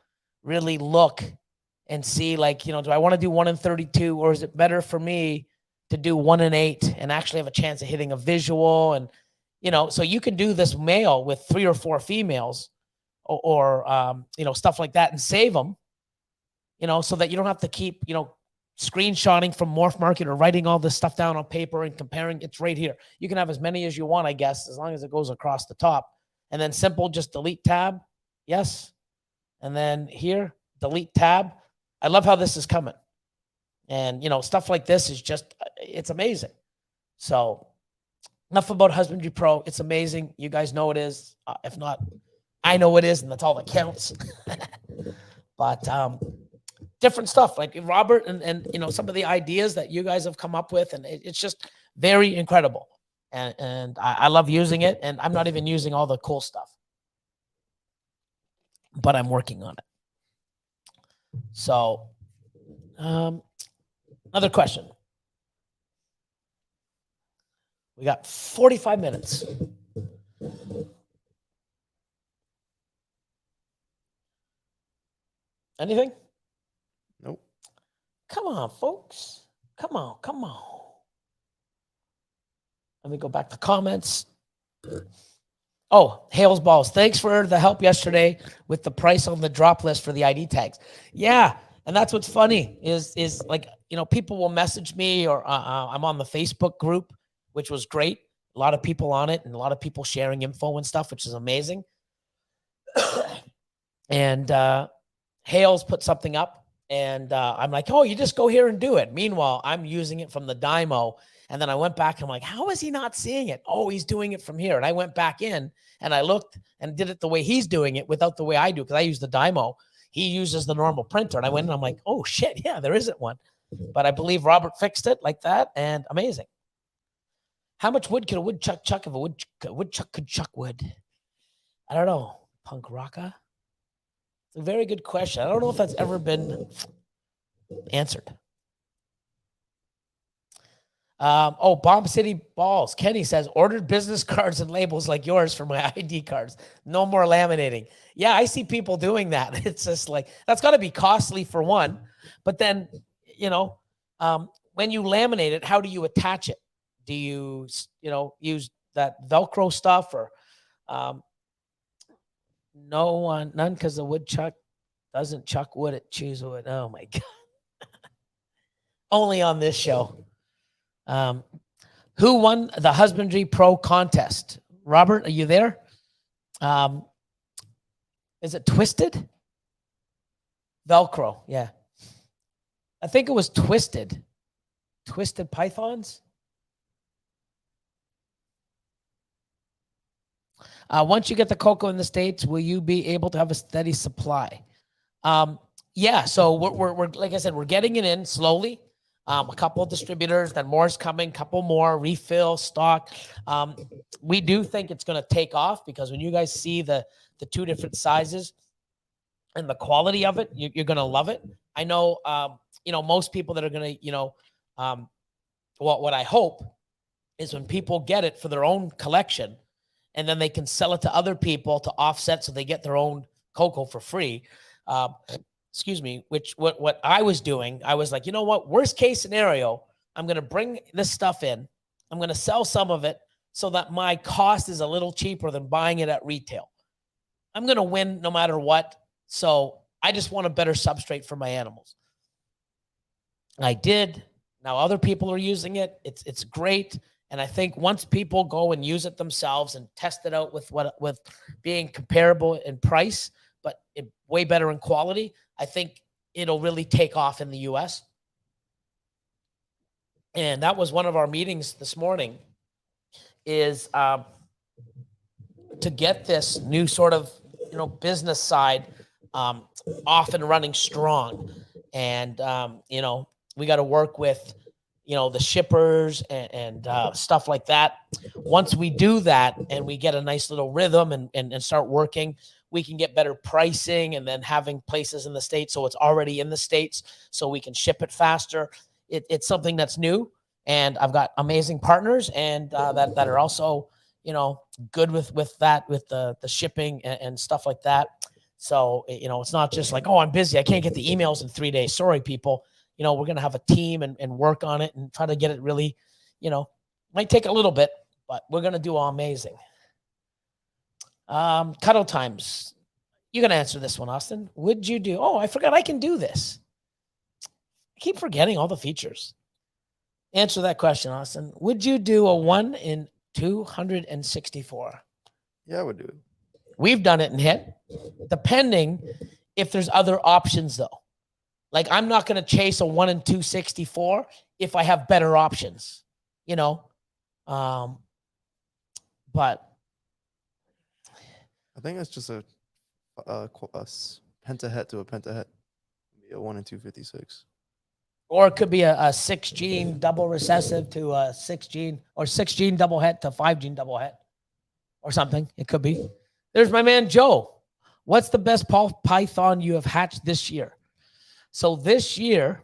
really look and see, like, do I want to do 1 in 32, or is it better for me to do 1 in 8 and actually have a chance of hitting a visual? And, so you can do this male with 3 or 4 females or stuff like that and save them, so that you don't have to keep, screenshotting from Morph Market or writing all this stuff down on paper and comparing. It's right here. You can have as many as you want, I guess, as long as it goes across the top. And then simple, just delete tab. Yes. And then here, delete tab. I love how this is coming. And, stuff like this is just, it's amazing. So enough about Husbandry Pro. It's amazing. You guys know it is. If not, I know it is, and that's all that counts. But different stuff like Robert and some of the ideas that you guys have come up with, and it's just very incredible. And I love using it, and I'm not even using all the cool stuff, but I'm working on it. So, another question. We got 45 minutes. Anything? Nope. Come on, folks. Come on. Let me go back to comments. Oh, Hales Balls. Thanks for the help yesterday with the price on the drop list for the ID tags. Yeah. And that's what's funny is like, people will message me, or I'm on the Facebook group, which was great. A lot of people on it and a lot of people sharing info and stuff, which is amazing. And Hales put something up, and I'm like, oh, you just go here and do it. Meanwhile, I'm using it from the Dymo. And then I went back and I'm like, how is he not seeing it? Oh, he's doing it from here. And I went back in and I looked and did it the way he's doing it without the way I do, because I use the Dymo. He uses the normal printer. And I went and I'm like, oh, shit, yeah, there isn't one. But I believe Robert fixed it like that, and amazing. How much wood can a woodchuck chuck if a woodchuck could chuck wood? I don't know. Punk Rocka? It's a very good question. I don't know if that's ever been answered. Bomb City Balls. Kenny says, ordered business cards and labels like yours for my ID cards. No more laminating. Yeah, I see people doing that. It's just like, that's got to be costly for one. But then, when you laminate it, how do you attach it? Do you, use that Velcro stuff, or none, because the woodchuck doesn't chuck wood, it chews wood. Oh my God. Only on this show. Who won the Husbandry Pro contest? Robert, are you there? Is it Twisted? Velcro, yeah. I think it was Twisted. Twisted Pythons? Once you get the cocoa in the States, will you be able to have a steady supply? Yeah, so we're like I said, we're getting it in slowly. a couple of distributors, then more is coming, couple more, refill, stock. We do think it's going to take off because when you guys see the 2 different sizes and the quality of it, you're going to love it. I know, most people that are going to, what I hope is when people get it for their own collection and then they can sell it to other people to offset so they get their own cocoa for free. Excuse me, what I was doing, I was like, you know what, worst case scenario, I'm going to bring this stuff in. I'm going to sell some of it so that my cost is a little cheaper than buying it at retail. I'm going to win no matter what. So I just want a better substrate for my animals. I did. Now other people are using it. It's great. And I think once people go and use it themselves and test it out with being comparable in price, but way better in quality, I think it'll really take off in the US. And that was one of our meetings this morning, is to get this new sort of, business side off and running strong. And, we got to work with, the shippers and stuff like that. Once we do that and we get a nice little rhythm and start working, we can get better pricing, and then having places in the States so it's already in the States so we can ship it faster. It's something that's new, and I've got amazing partners and that are also, good with that, with the shipping and stuff like that. So, it's not just like, oh, I'm busy, I can't get the emails in 3 days. Sorry, people. We're going to have a team and work on it and try to get it really, might take a little bit, but we're going to do amazing. Cuddle times. You can answer this one, Austin. Would you do? Oh, I forgot I can do this. I keep forgetting all the features. Answer that question, Austin. Would you do a 1 in 264? Yeah, I would do it. We've done it and hit, depending if there's other options, though. Like, I'm not going to chase a 1 in 264 if I have better options, but I think it's just a pentahet to a pentahet. Be a 1 in 256. Or it could be a 6-gene double recessive to a 6-gene, or 6-gene double het to 5-gene double het, or something. It could be. There's my man Joe. What's the best python you have hatched this year? So this year,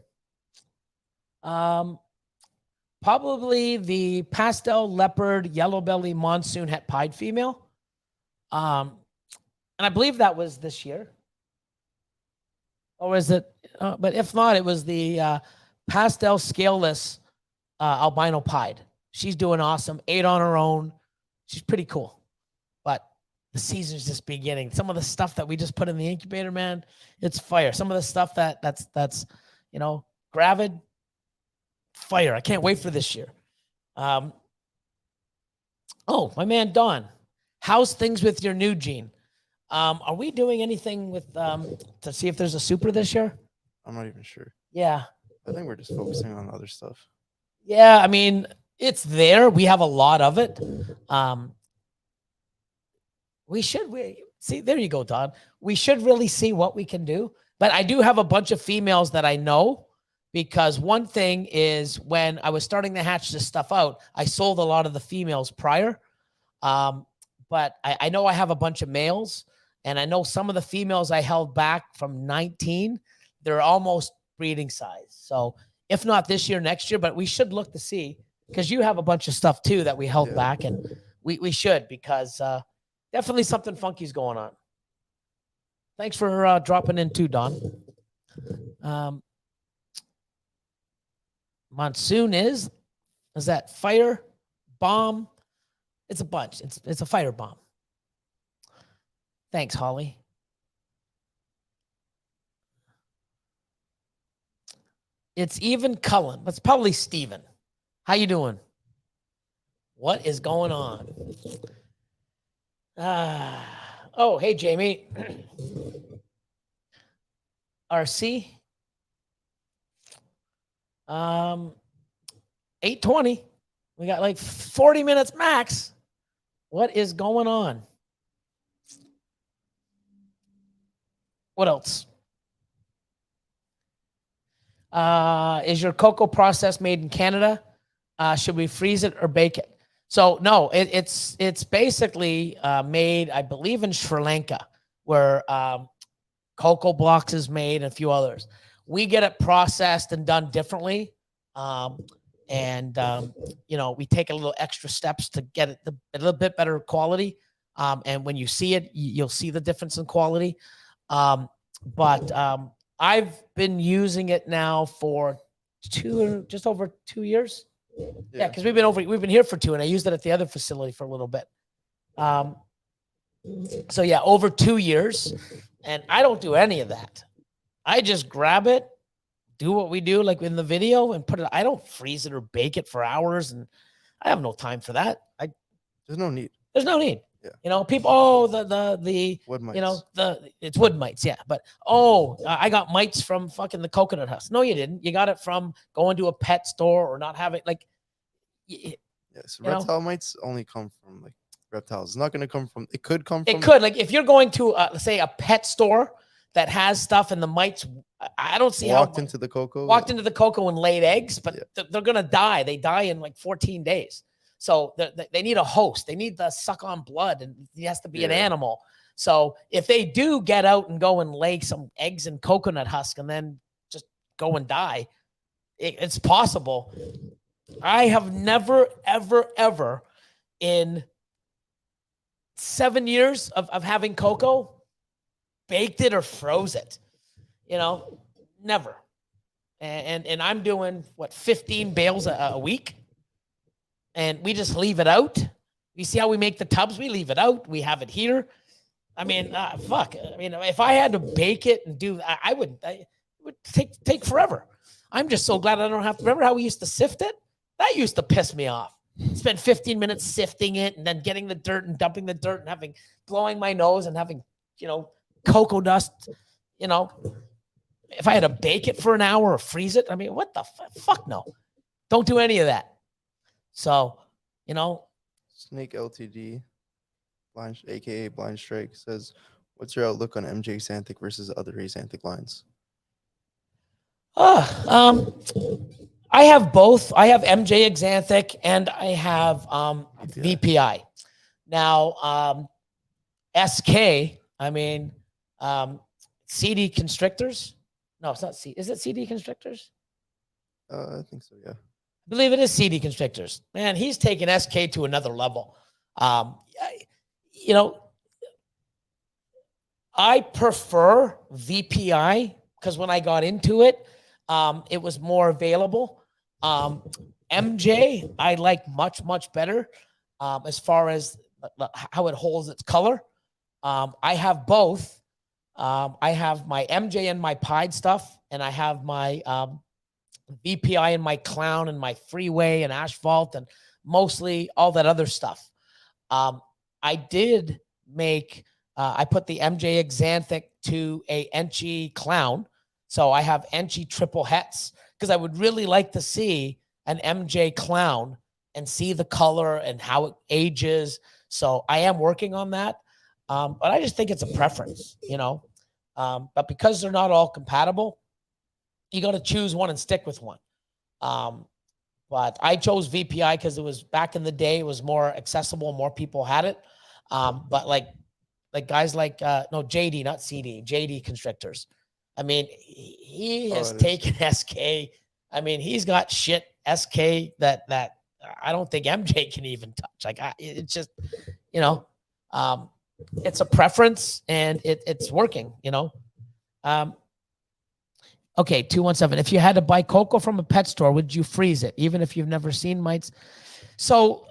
probably the pastel leopard yellow belly monsoon het pied female. And I believe that was this year. Or is it? But if not, it was the pastel scaleless albino pied. She's doing awesome. 8 on her own. She's pretty cool. But the season's just beginning. Some of the stuff that we just put in the incubator, man, it's fire. Some of the stuff that's gravid, fire. I can't wait for this year. Oh, my man Don, how's things with your new gene? Are we doing anything with to see if there's a super this year? I'm not even sure. Yeah. I think we're just focusing on other stuff. Yeah, I mean, it's there. We have a lot of it. We see, there you go, Don. We should really see what we can do. But I do have a bunch of females that I know, because one thing is, when I was starting to hatch this stuff out, I sold a lot of the females prior. But I know I have a bunch of males, and I know some of the females I held back from 19, they're almost breeding size. So if not this year, next year, but we should look to see, because you have a bunch of stuff too that we held back, and we should, because definitely something funky's going on. Thanks for dropping in too, Don. Monsoon is that fire bomb? It's a bunch. It's a fire bomb. Thanks, Holly. It's even Cullen. That's probably Steven. How you doing? What is going on? Oh, hey, Jamie. RC. 8:20. We got like 40 minutes max. What is going on? What else? Is your cocoa process made in Canada? Should we freeze it or bake it? So no, it's basically made, I believe, in Sri Lanka, where cocoa blocks is made and a few others. We get it processed and done differently. You know, we take a little extra steps to get it a little bit better quality. And when you see it, you'll see the difference in quality. I've been using it now for just over 2 years. Yeah, because we've been here for 2, and I used it at the other facility for a little bit. So yeah, over 2 years, and I don't do any of that. I just grab it, do what we do, like in the video, and put it. I don't freeze it or bake it for hours, and I have no time for that. There's no need. There's no need. Yeah. You know, people. The wood mites. You know, it's wood mites. Yeah, but I got mites from fucking the coconut husk. No, you didn't. You got it from going to a pet store or not having like. Yes, reptile mites only come from like reptiles. It's not going to come from. It could come from. It could, like if you're going to let's say a pet store that has stuff and the mites. I don't see walked into the cocoa. Walked into the cocoa and laid eggs, but they're gonna die. They die in like 14 days. So they need a host. They need to suck on blood, and it has to be an animal. So if they do get out and go and lay some eggs in coconut husk and then just go and die, it's possible. I have never, ever, ever in 7 years of having cocoa baked it or froze it. You know, never. And I'm doing what 15 bales a week. And we just leave it out. You see how we make the tubs? We leave it out. We have it here. I mean, fuck. I mean, if I had to bake it and do, it would take forever. I'm just so glad I don't have to. Remember how we used to sift it? That used to piss me off. Spend 15 minutes sifting it and then getting the dirt and dumping the dirt and blowing my nose and having, you know, cocoa dust, you know. If I had to bake it for an hour or freeze it, I mean, what the fuck no. Don't do any of that. So, you know, Snake LTD, aka Blind Strike, says, "What's your outlook on MJ Xanthic versus other Xanthic lines?" I have both. I have MJ Xanthic and I have VPI. Now, SK. I mean, CD constrictors. No, it's not CD. Is it CD constrictors? I think so. Yeah. I believe it is CD constrictors. Man, he's taken SK to another level. You know, I prefer VPI because when I got into it, it was more available. MJ, I like much, much better as far as how it holds its color. I have both. I have my MJ and my Pied stuff, and I have my VPI and my Clown and my Freeway and Asphalt and mostly all that other stuff. I did make, I put the MJ Xanthic to a Enchi Clown. So I have Enchi triple hets because I would really like to see an MJ Clown and see the color and how it ages. So I am working on that. But I just think it's a preference, you know. But because they're not all compatible, you got to choose one and stick with one. But I chose VPI because it was back in the day, it was more accessible, more people had it. But like guys like no JD, not CD, JD constrictors. I mean, he has taken SK. I mean, he's got shit SK that I don't think MJ can even touch. Like it's just, you know, it's a preference and it's working, you know. Okay, 217. If you had to buy cocoa from a pet store, would you freeze it, even if you've never seen mites? So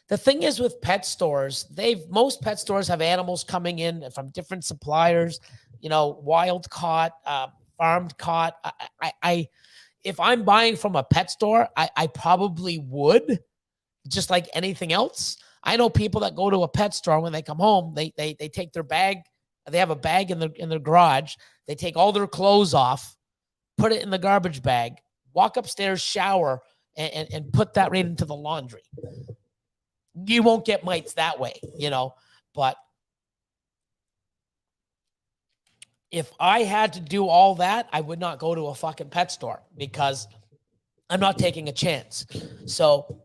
the thing is with pet stores, most pet stores have animals coming in from different suppliers, you know, wild caught, farmed caught. If I'm buying from a pet store, I probably would, just like anything else. I know people that go to a pet store, when they come home, they take their bag. They have a bag in their garage. They take all their clothes off, put it in the garbage bag, walk upstairs, shower, and put that right into the laundry. You won't get mites that way, you know. But if I had to do all that, I would not go to a fucking pet store because I'm not taking a chance. So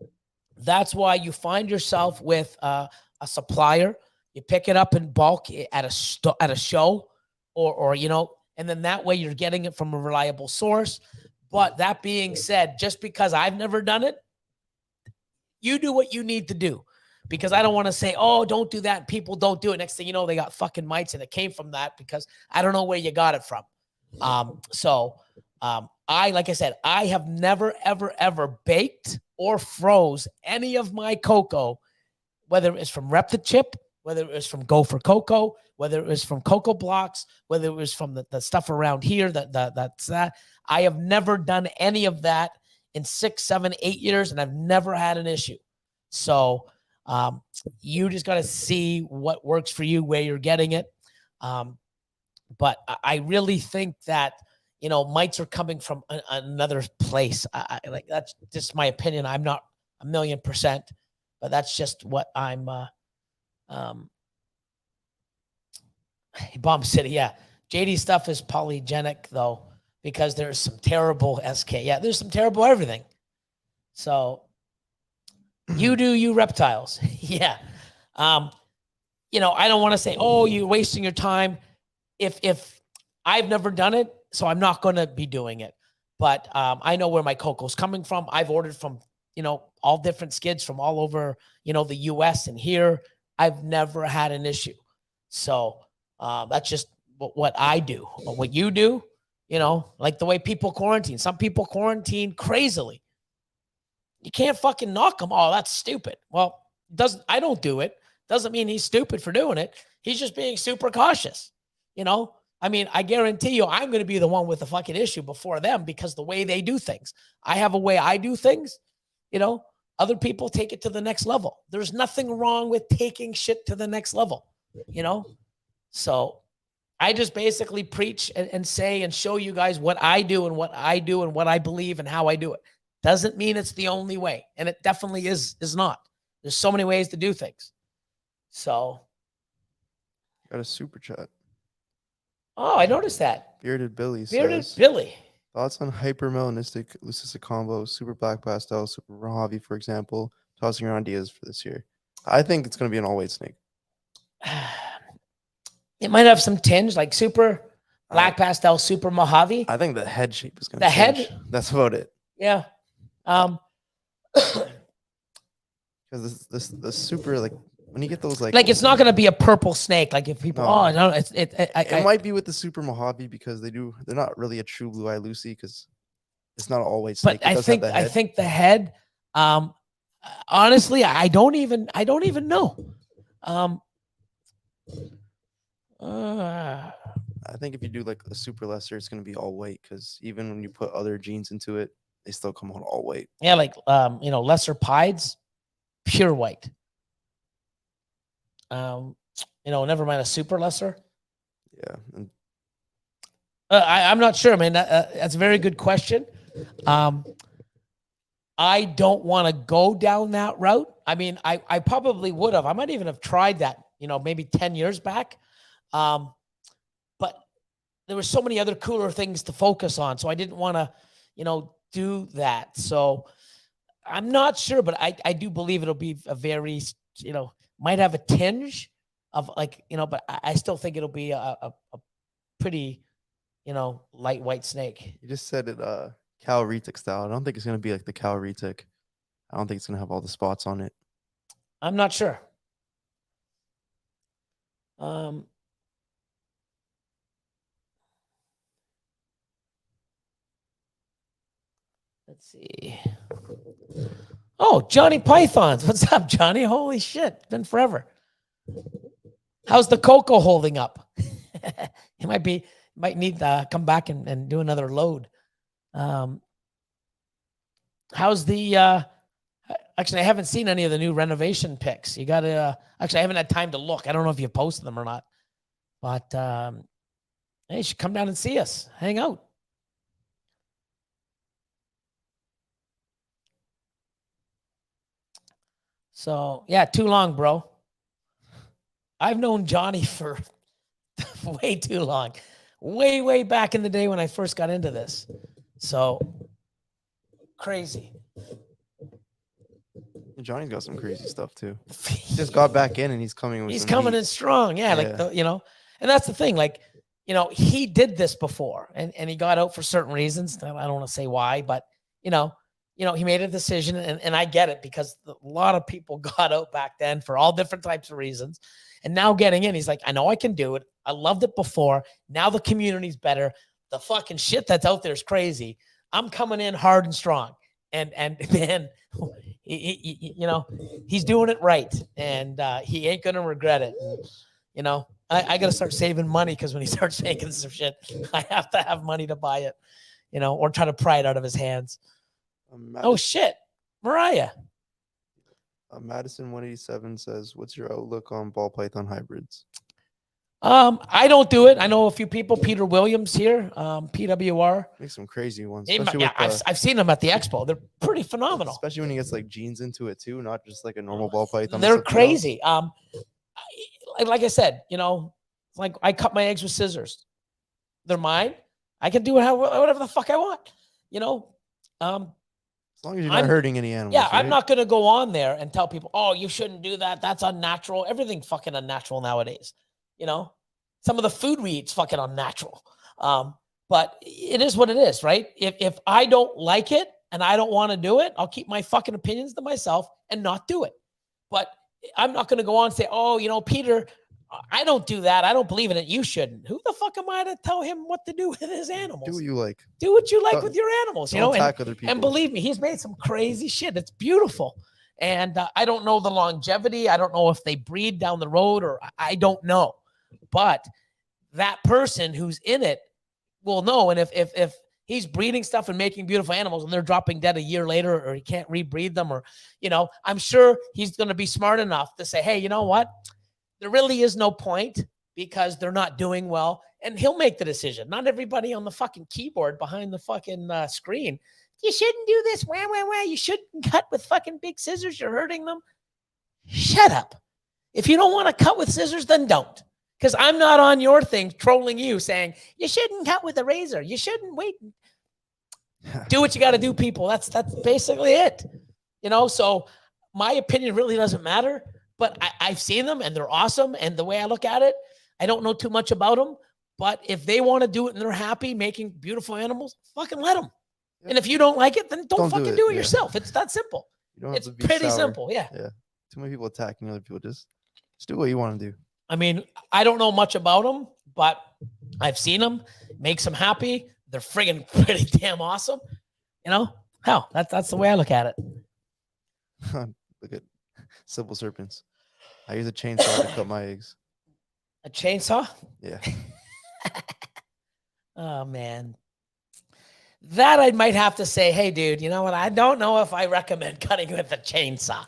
that's why you find yourself with a supplier. You pick it up in bulk at a show, or and then that way you're getting it from a reliable source. But that being said, just because I've never done it, you do what you need to do. Because I don't want to say, oh, don't do that. People don't do it. Next thing you know, they got fucking mites, and it came from that because I don't know where you got it from. Like I said, I have never, ever, ever baked or froze any of my cocoa, whether it's from Rep the Chip, whether it was from Go for Cocoa, whether it was from Cocoa Blocks, whether it was from the stuff around here, that's that. I have never done any of that in 6, 7, 8 years, and I've never had an issue. So you just got to see what works for you, where you're getting it. But I really think that, mites are coming from another place. Like, that's just my opinion. I'm not 1,000,000%, but that's just what I'm. Bomb City, yeah. JD stuff is polygenic though, because there's some terrible SK. Yeah, there's some terrible everything. So you do you reptiles. Yeah. I don't want to say, oh, you're wasting your time. If I've never done it, so I'm not going to be doing it. But I know where my cocoa's coming from. I've ordered from, all different skids from all over, the US and here. I've never had an issue. So that's just what I do. But what you do, like the way people quarantine. Some people quarantine crazily. You can't fucking knock them. Oh, that's stupid. Well, I don't do it. Doesn't mean he's stupid for doing it. He's just being super cautious. I guarantee you I'm going to be the one with the fucking issue before them because the way they do things. I have a way I do things. Other people take it to the next level. There's nothing wrong with taking shit to the next level, So I just basically preach and say and show you guys what I do and what I do and what I believe and how I do it. Doesn't mean it's the only way. And it definitely is not. There's so many ways to do things. So. Got a super chat. Oh, I noticed that. Bearded Billy Bearded says, Billy. Thoughts on hypermelanistic Lucis combo, super black pastel, super Mojave, for example, tossing your ideas for this year. I think it's going to be an all-white snake. It might have some tinge, like super black pastel, super Mojave. I think the head shape is going to change. The head? That's about it. Yeah. Because this super, like, when you get those, like it's not going to be a purple snake. Like if people, it might be with the super Mojave because they're not really a true blue eye Lucy because it's not an all white snake. But I think the head, honestly, I don't even know. I think if you do like a super lesser, it's going to be all white because even when you put other genes into it, they still come out all white. Yeah, like lesser pieds, pure white. Never mind a super lesser. Yeah. I'm not sure, man. That's a very good question. I don't want to go down that route. I mean, I probably would have. I might even have tried that, maybe 10 years back. But there were so many other cooler things to focus on. So I didn't want to, do that. So I'm not sure, but I do believe it'll be a very, might have a tinge of like, but I still think it'll be a pretty, light white snake. You just said it, Cal Retic style. I don't think it's going to be like the Cal Retic. I don't think it's going to have all the spots on it. I'm not sure. Let's see. Oh, Johnny Pythons. What's up, Johnny? Holy shit. It's been forever. How's the cocoa holding up? He might need to come back and do another load. How's the actually, I haven't seen any of the new renovation pics. You gotta actually, I haven't had time to look. I don't know if you posted them or not, but hey, you should come down and see us, hang out. So yeah, too long, bro. I've known Johnny for way too long. way back in the day when I first got into this. So crazy. Johnny's got some crazy stuff too. He just got back in and he's coming with He's some coming heat. in strong. Yeah, like and that's the thing. Like, he did this before and he got out for certain reasons. I don't want to say why, but he made a decision and I get it because a lot of people got out back then for all different types of reasons. And now getting in, he's like, I know I can do it. I loved it before. Now the community's better. The fucking shit that's out there is crazy. I'm coming in hard and strong. And man, he's doing it right. And he ain't going to regret it. And, I got to start saving money because when he starts making some shit, I have to have money to buy it, or try to pry it out of his hands. Oh, shit. Mariah. Madison 187 says, what's your outlook on ball python hybrids? I don't do it. I know a few people. Peter Williams here, PWR. Make some crazy ones. I've seen them at the expo. They're pretty phenomenal. Especially when he gets like genes into it too, not just like a normal ball python. They're crazy. Like I said, like I cut my eggs with scissors. They're mine. I can do whatever the fuck I want. As long as you're not hurting any animals. Yeah, right? I'm not going to go on there and tell people, oh, you shouldn't do that. That's unnatural. Everything's fucking unnatural nowadays. Some of the food we eat's fucking unnatural. But it is what it is, right? If I don't like it and I don't want to do it, I'll keep my fucking opinions to myself and not do it. But I'm not going to go on and say, oh, Peter, I don't do that. I don't believe in it. You shouldn't. Who the fuck am I to tell him what to do with his animals? Do what you like. Do what you like with your animals. Don't attack other people. And believe me, he's made some crazy shit. It's beautiful. And I don't know the longevity. I don't know if they breed down the road or I don't know. But that person who's in it will know. And if he's breeding stuff and making beautiful animals and they're dropping dead a year later or he can't rebreed them or, I'm sure he's going to be smart enough to say, hey, you know what? There really is no point because they're not doing well. And he'll make the decision. Not everybody on the fucking keyboard behind the fucking screen. You shouldn't do this. Wah, wah, wah. You shouldn't cut with fucking big scissors. You're hurting them. Shut up. If you don't want to cut with scissors, then don't. Because I'm not on your thing trolling you saying, you shouldn't cut with a razor. You shouldn't wait. Do what you got to do, people. That's basically it. So my opinion really doesn't matter. But I've seen them and they're awesome. And the way I look at it, I don't know too much about them. But if they want to do it and they're happy making beautiful animals, fucking let them. Yep. And if you don't like it, then don't fucking do it yourself. It's that simple. It's pretty simple. Yeah. Too many people attacking other people. Just do what you want to do. I mean, I don't know much about them, but I've seen them. Makes them happy. They're friggin' pretty damn awesome. Hell, that's the way I look at it. Look at Simple Serpents. I use a chainsaw to cut my eggs. A chainsaw? Yeah. Oh, man. That I might have to say, hey, dude, you know what? I don't know if I recommend cutting with a chainsaw.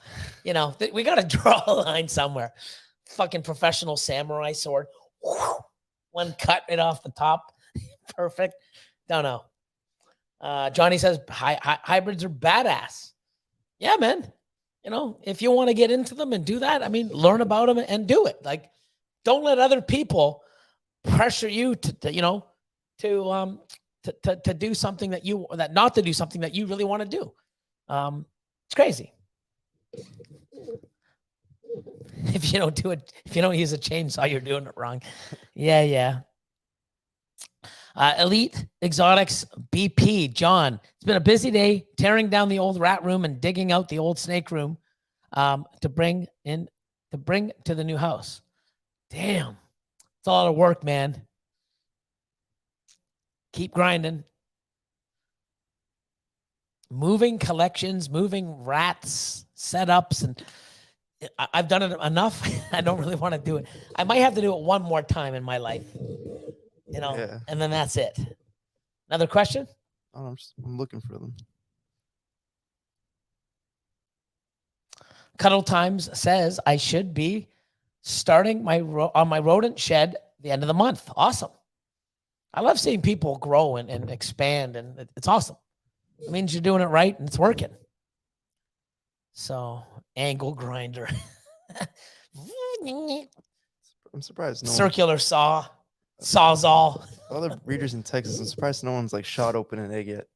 We got to draw a line somewhere. Fucking professional samurai sword. One cut right off the top. Perfect. Don't know. Johnny says hybrids are badass. Yeah, man. If you want to get into them and do that, I mean, learn about them and do it. Like, don't let other people pressure you to do something not to do something that you really want to do. It's crazy. If you don't do it, if you don't use a chainsaw, you're doing it wrong. Yeah. Elite Exotics BP, John. It's been a busy day tearing down the old rat room and digging out the old snake room to bring to the new house. Damn. It's a lot of work, man. Keep grinding. Moving collections, moving rats, setups, and I've done it enough. I don't really want to do it. I might have to do it one more time in my life. And then that's it. Another question? Oh, I'm looking for them. Cuddle Times says I should be starting on my rodent shed the end of the month. Awesome. I love seeing people grow and expand, and it's awesome. It means you're doing it right and it's working. So, angle grinder. I'm surprised. Circular saw. Sawzall. All the breeders in Texas, I'm surprised no one's like shot open an egg yet.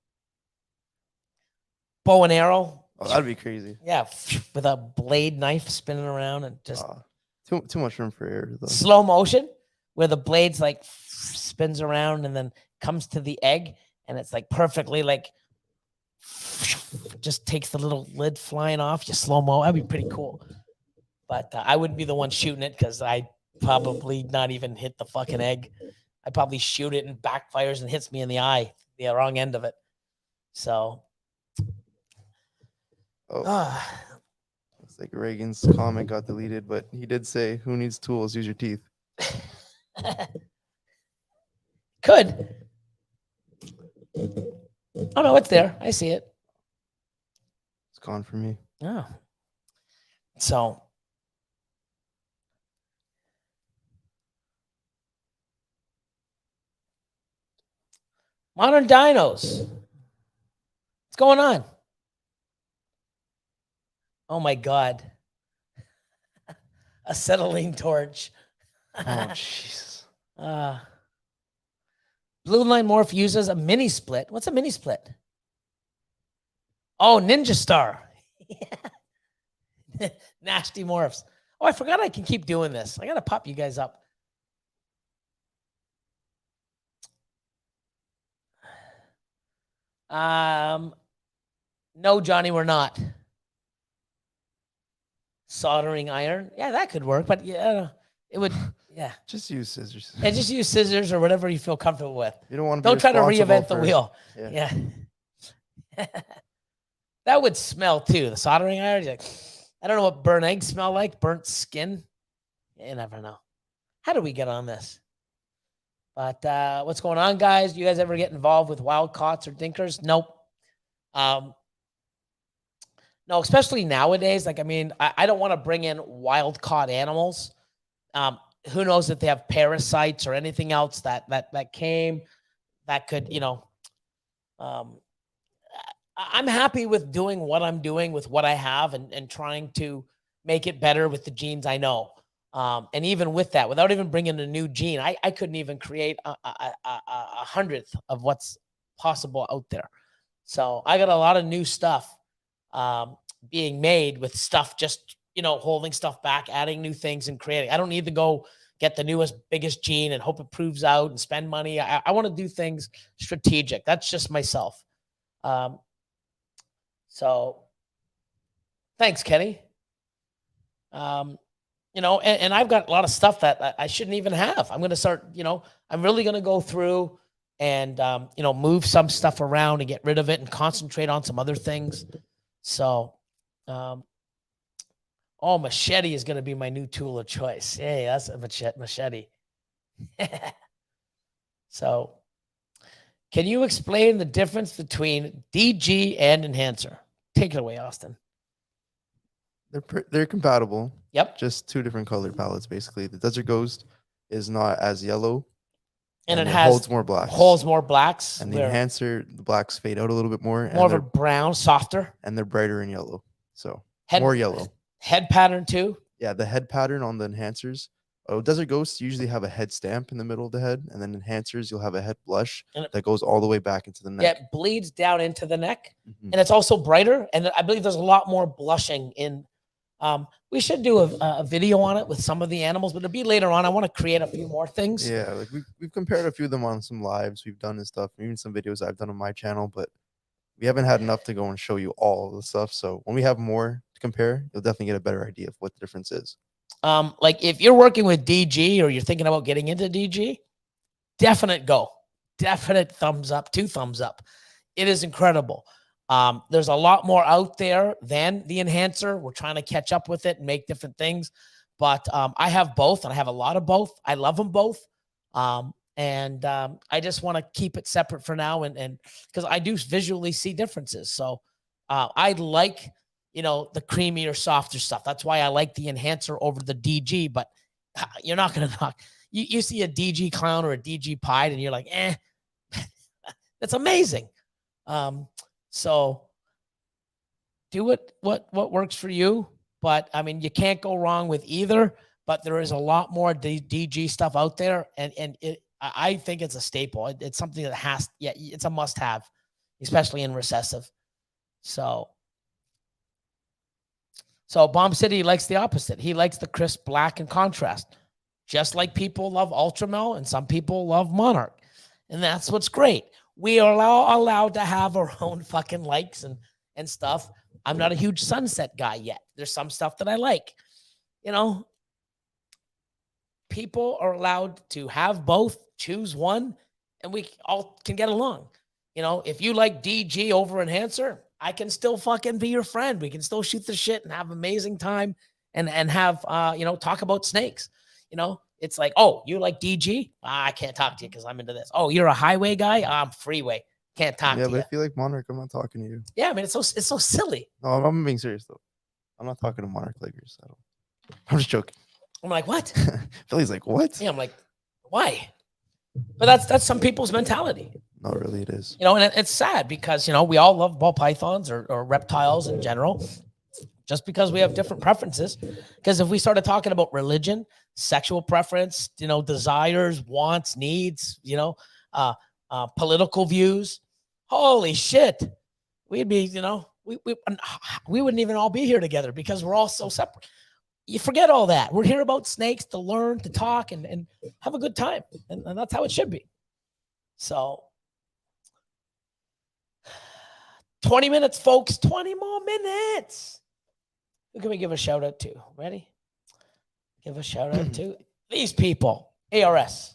Bow and arrow. Oh, that'd be crazy. Yeah, with a blade knife spinning around and just too much room for error though. Slow motion where the blade's like spins around and then comes to the egg and it's like perfectly like just takes the little lid flying off. Just slow mo. That'd be pretty cool. But I wouldn't be the one shooting it because I probably not even hit the fucking egg. I probably shoot it and backfires and hits me in the eye, the wrong end of it. So. Looks like Reagan's comment got deleted, but he did say, "Who needs tools? Use your teeth." Could. Oh no, it's there. I see it. It's gone for me. Oh. So. Modern dinos. What's going on? Oh my God. Acetylene torch. Oh, Jesus. Blue Line Morph uses a mini split. What's a mini split? Oh, Ninja Star. Nasty morphs. Oh, I forgot I can keep doing this. I got to pop you guys up. No, Johnny, we're not. Soldering iron. Yeah, that could work, but yeah, it would. Yeah. Just use scissors. Yeah, just use scissors or whatever you feel comfortable with. You don't want to. Don't try to reinvent the wheel. Yeah. That would smell too. The soldering iron. Like, I don't know what burnt eggs smell like. Burnt skin. You never know. How do we get on this? But what's going on, guys? Do you guys ever get involved with wild caughts or dinkers? Nope. No, especially nowadays. Like, I mean, I don't want to bring in wild caught animals. Who knows if they have parasites or anything else that came that could, you know. I'm happy with doing what I'm doing with what I have and trying to make it better with the genes I know. And even with that, without even bringing a new gene, I couldn't even create a hundredth of what's possible out there. So I got a lot of new stuff being made with stuff, just, you know, holding stuff back, adding new things and creating. I don't need to go get the newest, biggest gene and hope it proves out and spend money. I want to do things strategic. That's just myself. So thanks, Kenny. You know, and I've got a lot of stuff that I shouldn't even have. I'm going to start, you know, I'm really going to go through and, you know, move some stuff around and get rid of it and concentrate on some other things. So, oh, machete is going to be my new tool of choice. Hey, that's a machete. So, can you explain the difference between DG and enhancer? Take it away, Austin. They're compatible. Yep. Just two different color palettes, basically. The Desert Ghost is not as yellow. And it holds more blacks. Holds more blacks. And the enhancer, the blacks fade out a little bit more. More of a brown, softer. And they're brighter in yellow. So more yellow. Head pattern too? Yeah, the head pattern on the enhancers. Desert Ghosts usually have a head stamp in the middle of the head. And then enhancers, you'll have a head blush that goes all the way back into the neck. Yeah, it bleeds down into the neck. Mm-hmm. And it's also brighter. And I believe there's a lot more blushing in. We should do a video on it with some of the animals, but it'll be later on. I want to create a few more things. Yeah, like we've compared a few of them on some lives we've done and stuff, even some videos I've done on my channel, but we haven't had enough to go and show you all of the stuff. So when we have more to compare, you'll definitely get a better idea of what the difference is. Like if you're working with DG or you're thinking about getting into DG, definite go. Definite thumbs up, 2 thumbs up. It is incredible. There's a lot more out there than the enhancer. We're trying to catch up with it and make different things. But I have both, and I have a lot of both. I love them both. And I just want to keep it separate for now, and because I do visually see differences. So I like, you know, the creamier, softer stuff. That's why I like the enhancer over the DG. But you're not going to knock. You see a DG clown or a DG pied, and you're like, eh, that's amazing. So do what works for you. But I mean, you can't go wrong with either, but there is a lot more DG stuff out there. And I think it's a staple. It's something that has, yeah, it's a must have, especially in recessive. So Bomb City likes the opposite. He likes the crisp black and contrast, just like people love Ultramel and some people love Monarch. And that's what's great. We are allowed to have our own fucking likes and stuff. I'm not a huge sunset guy yet. There's some stuff that I like. You know, people are allowed to have both, choose one, and we all can get along. You know, if you like DG over Enhancer, I can still fucking be your friend. We can still shoot the shit and have amazing time and have talk about snakes. You know, it's like, oh, you like DG? I can't talk to you because I'm into this. Oh, you're a highway guy? I'm freeway. Can't talk to you. Yeah, but if you like Monarch, I'm not talking to you. Yeah, I mean, it's so silly. No, I'm being serious though. I'm not talking to Monarch Lakers. I'm just joking. I'm like, what? Philly's like, what? Yeah, I'm like, why? But that's some people's mentality. No, really, it is. You know, and it's sad because, you know, we all love ball pythons or reptiles in general, just because we have different preferences. Because if we started talking about religion, sexual preference, you know, desires, wants, needs, you know, political views, holy shit, we'd be, you know, we wouldn't even all be here together because we're all so separate. You forget all that. We're here about snakes to learn, to talk, and have a good time. And that's how it should be. So 20 minutes, folks. 20 more minutes. Who can we give a shout out to? Ready? Give a shout out to these people. ARS.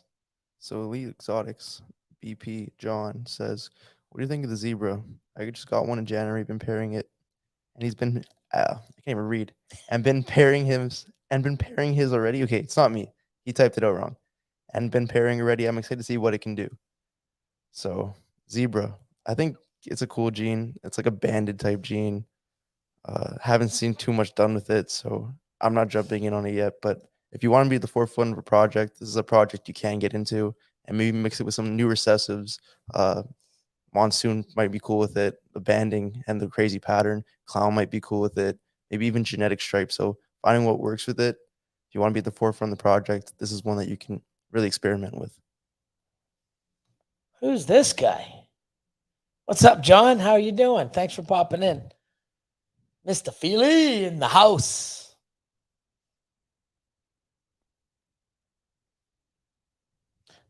So Elite Exotics, BP John says, what do you think of the zebra? I just got one in January, been pairing it, and he's been I can't even read. And been pairing his already. Okay, it's not me. He typed it out wrong. And been pairing already. I'm excited to see what it can do. So zebra, I think it's a cool gene. It's like a banded type gene. Haven't seen too much done with it, so I'm not jumping in on it yet. But if you want to be at the forefront of a project, this is a project you can get into and maybe mix it with some new recessives. Monsoon might be cool with it. The banding and the crazy pattern. Clown might be cool with it. Maybe even genetic stripes. So finding what works with it. If you want to be at the forefront of the project, this is one that you can really experiment with. Who's this guy? What's up, John? How are you doing? Thanks for popping in. Mr. Feely in the house.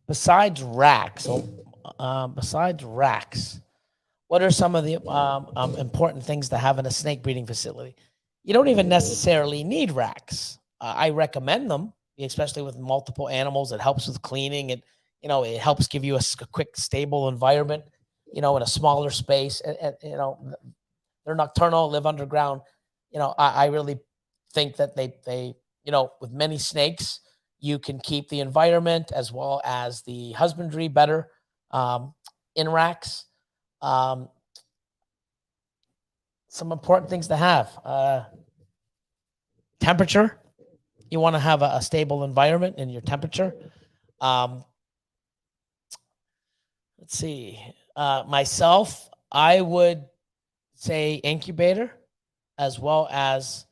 Besides racks, what are some of the important things to have in a snake breeding facility? You don't even necessarily need racks. I recommend them, especially with multiple animals. It helps with cleaning. It helps give you a quick, stable environment, in a smaller space. And they're nocturnal, live underground. I really think that they with many snakes, you can keep the environment as well as the husbandry better in racks. Some important things to have. Temperature. You want to have a stable environment in your temperature. Let's see. Myself, I would say incubator as well as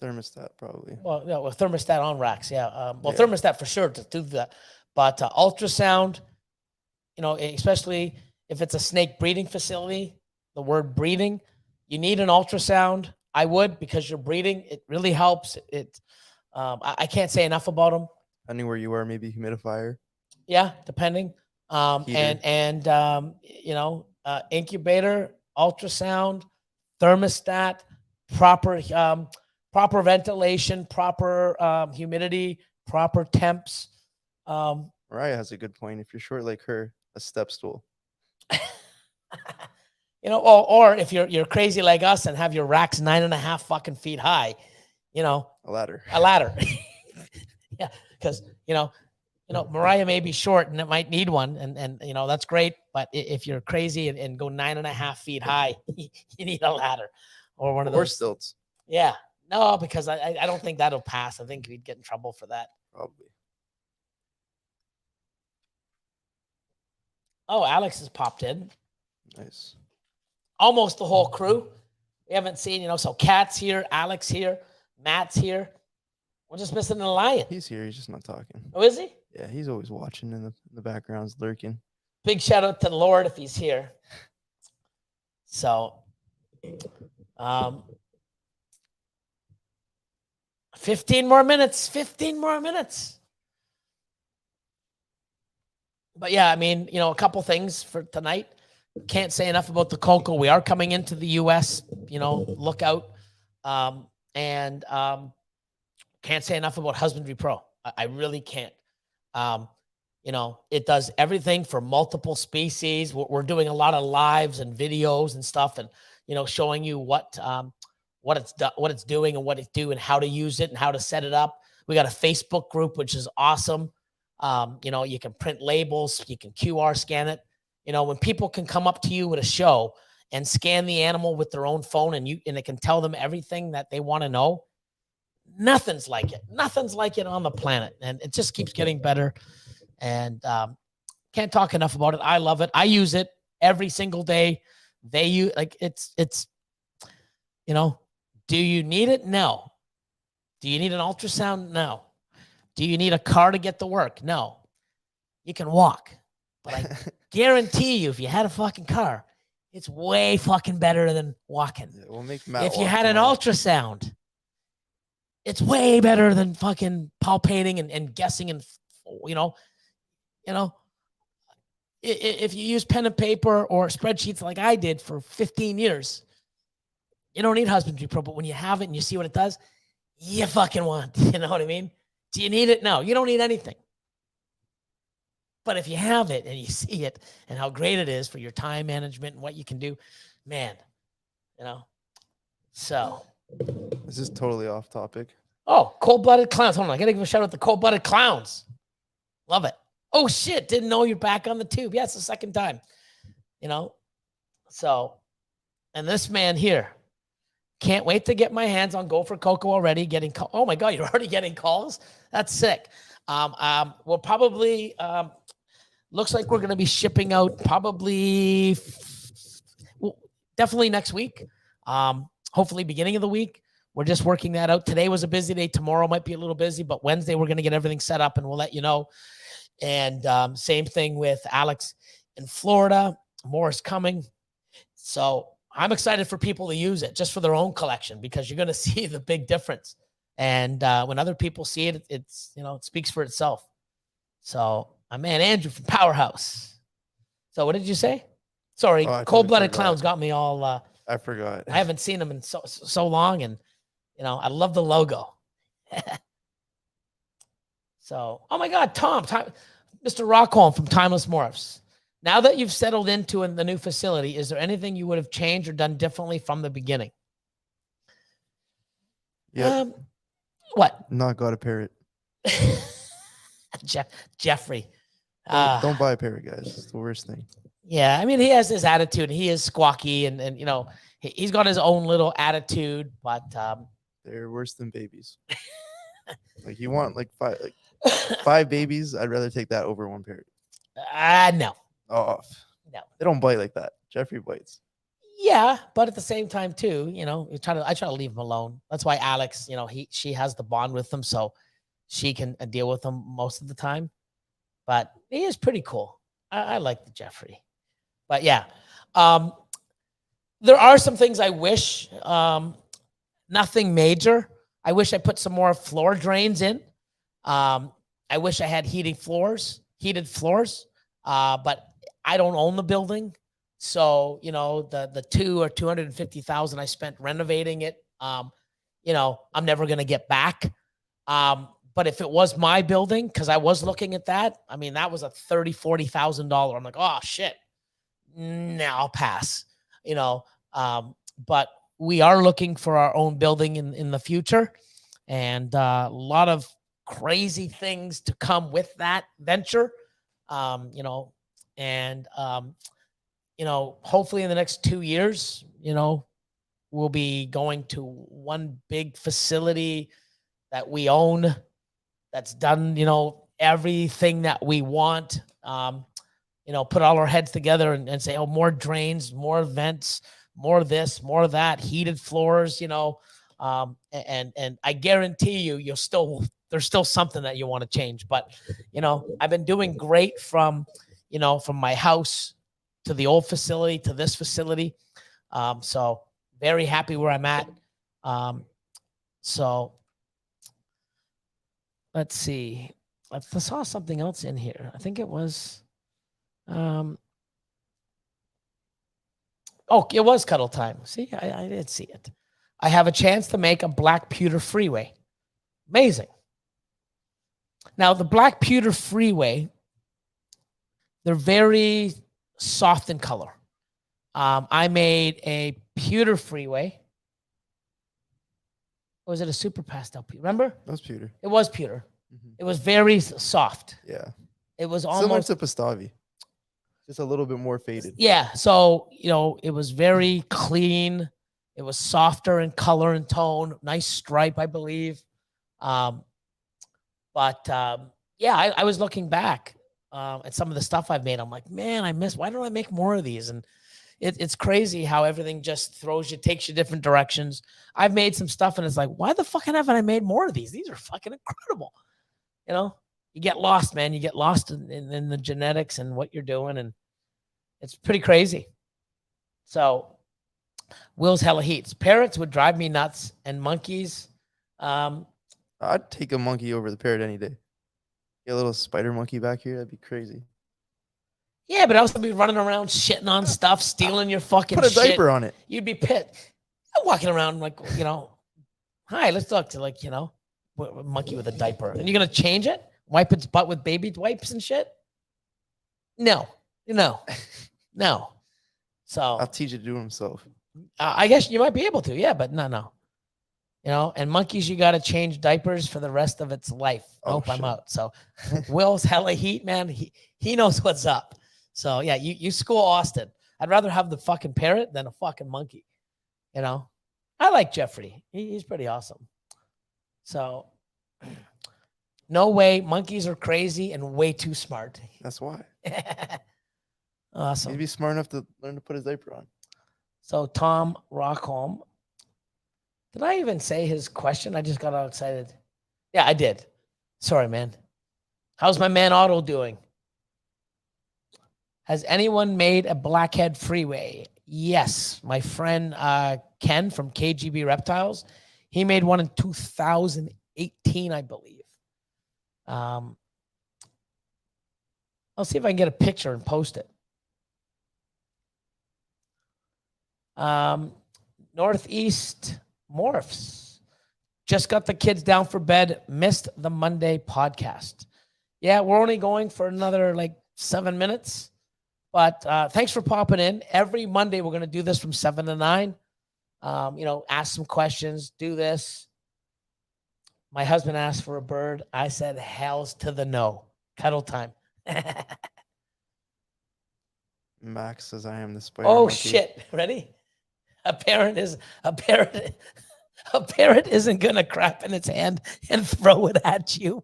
thermostat, probably. Well, thermostat on racks. Yeah. Thermostat for sure to do that. But ultrasound, especially if it's a snake breeding facility, the word breeding, you need an ultrasound. I would, because you're breeding. It really helps. I can't say enough about them. Depending where you are, maybe humidifier. Yeah, depending. Incubator, ultrasound, thermostat, proper ventilation, proper humidity, proper temps. Mariah has a good point. If you're short like her, a step stool. Or if you're crazy like us and have your racks 9.5 fucking feet high, a ladder. Yeah, because Mariah may be short and it might need one, and that's great. But if you're crazy and go 9.5 feet high, you need a ladder or one of those stilts. Yeah, no, because I don't think that'll pass. I think we'd get in trouble for that. Probably. Oh, Alex has popped in. Nice. Almost the whole crew. We haven't seen, so Kat's here, Alex here, Matt's here. We're just missing the lion. He's here. He's just not talking. Oh, is he? Yeah, he's always watching in the backgrounds, lurking. Big shout out to the Lord if he's here. So, 15 more minutes. 15 more minutes. But yeah, I mean, a couple things for tonight. Can't say enough about the cocoa. We are coming into the U.S. Look out. And can't say enough about Husbandry Pro. I really can't. It does everything for multiple species. We're doing a lot of lives and videos and stuff, and showing you what it's doing and what it do and how to use it and how to set it up. We got a Facebook group, which is awesome. You can print labels, you can QR scan it. When people can come up to you with a show and scan the animal with their own phone and it can tell them everything that they want to know. Nothing's like it. Nothing's like it on the planet. And it just keeps getting better. And can't talk enough about it. I love it. I use it every single day. Do you need it? No. Do you need an ultrasound? No. Do you need a car to get to work? No. You can walk. But I guarantee you, if you had a fucking car, it's way fucking better than walking. Yeah, we'll make Matt if you had an ultrasound, it's way better than fucking palpating and guessing and, if you use pen and paper or spreadsheets like I did for 15 years, you don't need Husbandry Pro, but when you have it and you see what it does, you fucking want, you know what I mean? Do you need it? No, you don't need anything. But if you have it and you see it and how great it is for your time management and what you can do, man, so. This is totally off topic. Oh, cold-blooded clowns. Hold on, I gotta give a shout out to cold-blooded clowns. Love it. Oh shit, didn't know you're back on the tube. Yeah, it's the second time. So, and this man here, can't wait to get my hands on Gopher Cocoa already. Oh my God, you're already getting calls? That's sick. We'll probably, looks like we're going to be shipping out probably, definitely next week. Hopefully beginning of the week. We're just working that out. Today was a busy day. Tomorrow might be a little busy, but Wednesday we're going to get everything set up and we'll let you know. And same thing with Alex in Florida. More is coming. So I'm excited for people to use it just for their own collection because you're going to see the big difference. And when other people see it, it speaks for itself. So my man Andrew from Powerhouse. So what did you say? Sorry, cold-blooded clowns got me all. I forgot. I haven't seen them in so long, and I love the logo. So, oh my God, Tom, Mr. Rockholm from Timeless Morphs. Now that you've settled into the new facility, is there anything you would have changed or done differently from the beginning? Yeah. What? Not got a parrot. Jeffrey. Don't buy a parrot, guys. It's the worst thing. Yeah, I mean, he has his attitude. He is squawky, and he's got his own little attitude, but they're worse than babies. Like you want like five babies, I'd rather take that over one parrot. No. Oh, no. They don't bite like that. Jeffrey bites. Yeah, but at the same time too, I try to leave him alone. That's why Alex, she has the bond with him, so she can deal with him most of the time. But he is pretty cool. I like the Jeffrey. But yeah, there are some things I wish. Nothing major. I wish I put some more floor drains in. I wish I had heated floors. But I don't own the building. So, the $250,000 I spent renovating it, I'm never going to get back. But if it was my building, because I was looking at that, I mean, that was a $30,000-$40,000. I'm like, oh shit, no, I'll pass. But we are looking for our own building in the future, and a lot of crazy things to come with that venture. Hopefully in the next 2 years, we'll be going to one big facility that we own that's done, everything that we want, put all our heads together and say, oh, more drains, more vents, more this, more that, heated floors, And I guarantee you, there's still something that you want to change. But I've been doing great from my house to the old facility to this facility. So very happy where I'm at. So let's see. I saw something else in here. I think it was. Oh, it was cuddle time. See, I did see it. I have a chance to make a black pewter freeway. Amazing. Now, the black pewter freeway, they're very soft in color. I made a pewter freeway. Or was it a super pastel pewter? Remember? That was pewter. It was pewter. Mm-hmm. It was very soft. Yeah. It was almost similar to Pastavi. Just a little bit more faded. Yeah. So, it was very clean. It was softer in color and tone. Nice stripe, I believe. Yeah, I was looking back at some of the stuff I've made. I'm like, man, why don't I make more of these? And it's crazy how everything just takes you different directions. I've made some stuff and it's like, why the fuck haven't I made more of these? These are fucking incredible. You get lost, man. You get lost in the genetics and what you're doing. And it's pretty crazy. So Will's hella heats. Parrots would drive me nuts, and monkeys. I'd take a monkey over the parrot any day. Get a little spider monkey back here. That'd be crazy. Yeah, but I'd also be running around shitting on stuff, stealing your fucking shit. Put a diaper shit. on it. You'd be pissed. Walking around like, hi, let's talk to a monkey with a diaper. And you're going to change it? Wipe its butt with baby wipes and shit? No. So I'll teach it to do himself. I guess you might be able to, yeah, but no. And monkeys, you got to change diapers for the rest of its life. Nope, I'm out. So Will's hella heat, man. He knows what's up. So yeah, you school Austin. I'd rather have the fucking parrot than a fucking monkey. I like Jeffrey. He's pretty awesome. So no way. Monkeys are crazy and way too smart. That's why. Awesome. He'd be smart enough to learn to put his diaper on. So Tom Rockholm. Did I even say his question? I just got all excited. Yeah, I did. Sorry, man. How's my man Otto doing? Has anyone made a blackhead freeway? Yes. My friend Ken from KGB Reptiles, he made one in 2018, I believe. I'll see if I can get a picture and post it. Northeast Morphs. Just got the kids down for bed. Missed the Monday podcast. Yeah, we're only going for another 7 minutes. But thanks for popping in. Every Monday, we're going to do this from 7 to 9. Ask some questions. Do this. My husband asked for a bird. I said, hells to the no. Cuddle time. Max says, I am the spider monkey. monkey. Shit. Ready? A parrot isn't going to crap in its hand and throw it at you.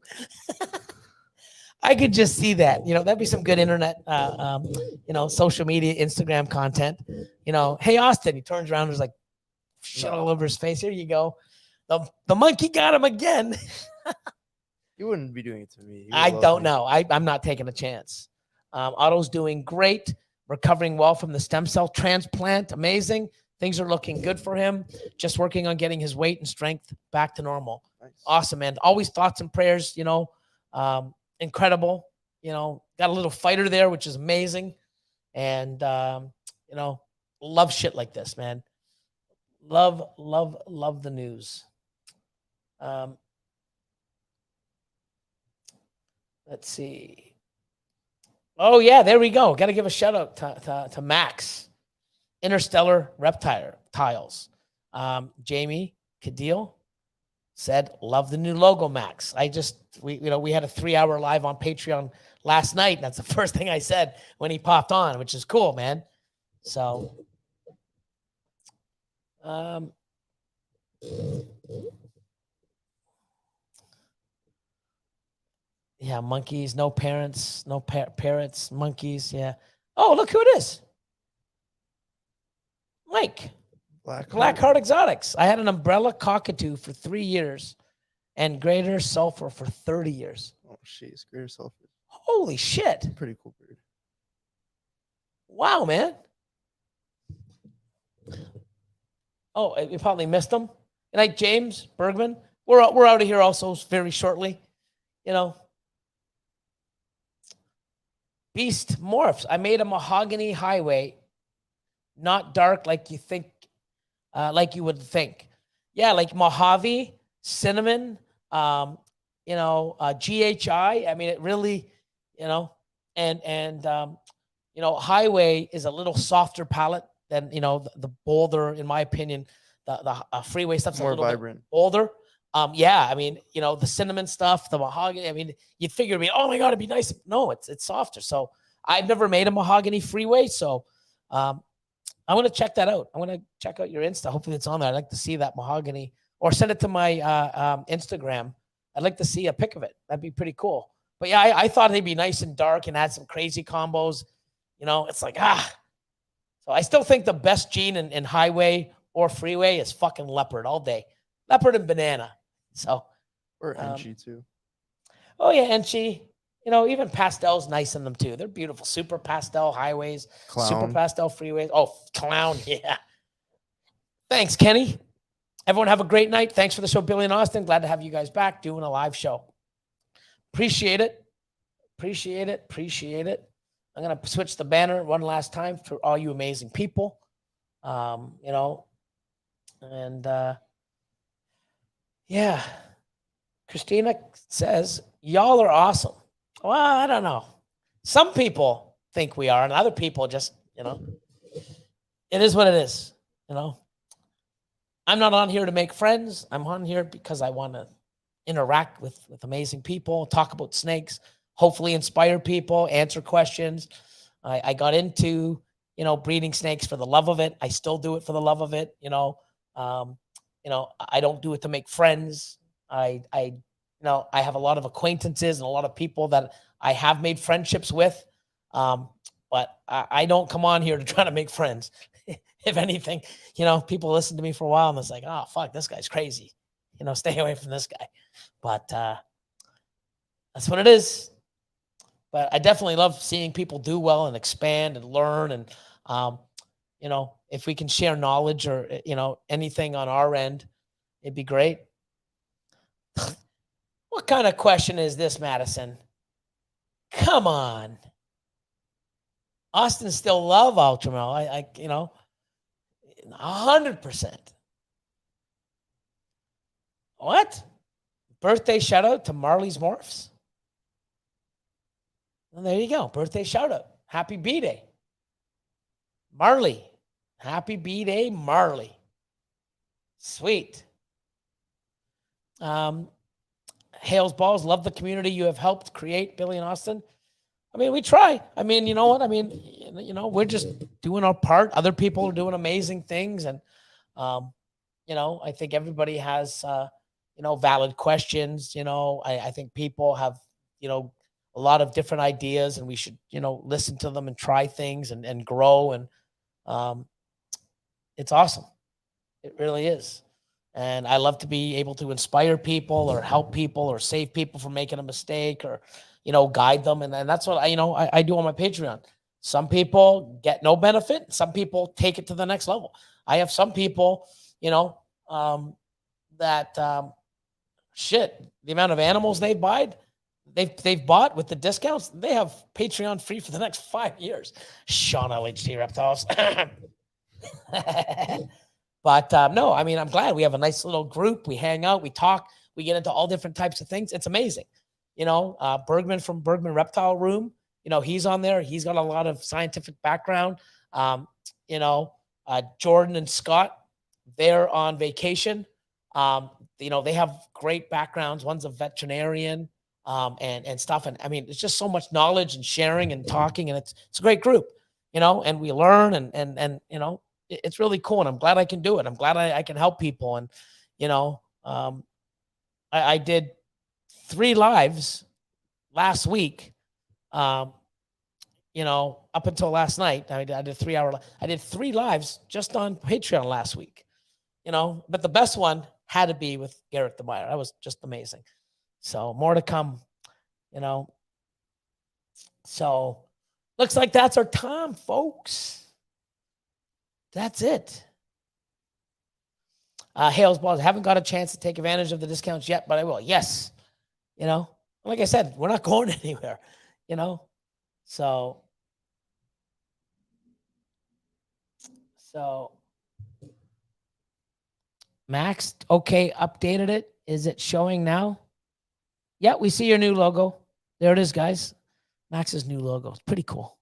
I could just see that. That'd be some good internet, social media, Instagram content. Hey, Austin, he turns around and there's shit all over his face. Here you go. The monkey got him again. You wouldn't be doing it to me. I don't know. I'm not taking a chance. Otto's doing great, recovering well from the stem cell transplant. Amazing. Things are looking good for him. Just working on getting his weight and strength back to normal. Nice. Awesome, man. Always thoughts and prayers, incredible. Got a little fighter there, which is amazing. And, love shit like this, man. Love the news. Let's see. Oh, yeah, there we go. Got to give a shout out to Max, Interstellar Reptiles. Jamie Cadil said, love the new logo, Max. We had a 3-hour live on Patreon last night. And that's the first thing I said when he popped on, which is cool, man. So, yeah, monkeys, no parents, no parrots, monkeys. Yeah. Oh, look who it is. Mike Black Heart Exotics. I had an umbrella cockatoo for 3 years and greater sulfur for 30 years. Oh, jeez. Greater sulfur. Holy shit. Pretty cool bird. Wow, man. Oh, you probably missed them. Good night, James Bergman. We're out of here also very shortly. You know, Beast Morphs. I made a mahogany highway, not dark like you think, like you would think. Yeah, like Mojave, cinnamon, GHI. I mean, it really, and highway is a little softer palette than the bolder, in my opinion. The freeway stuff's more a little vibrant, bit bolder. Yeah, I mean, the cinnamon stuff, the mahogany. I mean, you'd figure, oh my god, it'd be nice. No, it's softer. So I've never made a mahogany freeway, so I'm gonna check that out. I'm gonna check out your Insta. Hopefully, it's on there. I'd like to see that mahogany, or send it to my Instagram. I'd like to see a pic of it. That'd be pretty cool. But yeah, I thought they'd be nice and dark and add some crazy combos. It's like So I still think the best gene in highway or freeway is fucking leopard all day. Leopard and banana. So, or Enchi too. Oh yeah, Enchi. Even pastel's nice in them too. They're beautiful. Super pastel highways, Clown. super pastel freeways. Oh, clown. Yeah. Thanks, Kenny. Everyone have a great night. Thanks for the show, Billy and Austin. Glad to have you guys back doing a live show. Appreciate it. Appreciate it. Appreciate it. I'm going to switch the banner one last time for all you amazing people. Yeah. Christina says, y'all are awesome. Well, I don't know. Some people think we are, and other people just, it is what it is. I'm not on here to make friends. I'm on here because I want to interact with amazing people, talk about snakes, hopefully inspire people, answer questions. I got into, breeding snakes for the love of it. I still do it for the love of it. I don't do it to make friends. I have a lot of acquaintances and a lot of people that I have made friendships with. But I don't come on here to try to make friends. If anything, people listen to me for a while and it's like, oh, fuck, this guy's crazy. Stay away from this guy. But that's what it is. But I definitely love seeing people do well and expand and learn. And, if we can share knowledge or, anything on our end, it'd be great. What kind of question is this, Madison? Come on. Austin still love Ultramel. 100%. What? Birthday shout out to Marley's Morphs. Well, there you go. Birthday shout out. Happy B-Day. Marley. Happy B-Day, Marley. Sweet. Hales Balls, love the community you have helped create, Billy and Austin. I mean, we try. I mean, you know what? I mean, we're just doing our part. Other people are doing amazing things. And, I think everybody has, valid questions. I think people have, a lot of different ideas, and we should, listen to them and try things and grow. And it's awesome. It really is. And I love to be able to inspire people or help people or save people from making a mistake or, guide them. And that's what I do on my Patreon. Some people get no benefit. Some people take it to the next level. I have some people, that the amount of animals they've bought with the discounts, they have Patreon free for the next 5 years. Sean LHT Reptiles. But no, I mean, I'm glad we have a nice little group. We hang out, we talk, we get into all different types of things. It's amazing. Bergman from Bergman Reptile Room, he's on there. He's got a lot of scientific background. Jordan and Scott, they're on vacation. They have great backgrounds. One's a veterinarian and stuff. And I mean, it's just so much knowledge and sharing and talking, and it's a great group, and we learn and it's really cool. And I'm glad I can do it. I'm glad I can help people. And, I did 3 lives last week, up until last night, I did 3 hour. I did 3 lives just on Patreon last week. But the best one had to be with Garrett the Buyer. That was just amazing. So more to come. So looks like that's our time, folks. That's it. Hales Balls, haven't got a chance to take advantage of the discounts yet, but I will. Yes. Like I said, we're not going anywhere, So Max, okay, updated it. Is it showing now? Yeah, we see your new logo. There it is, guys. Max's new logo. It's pretty cool.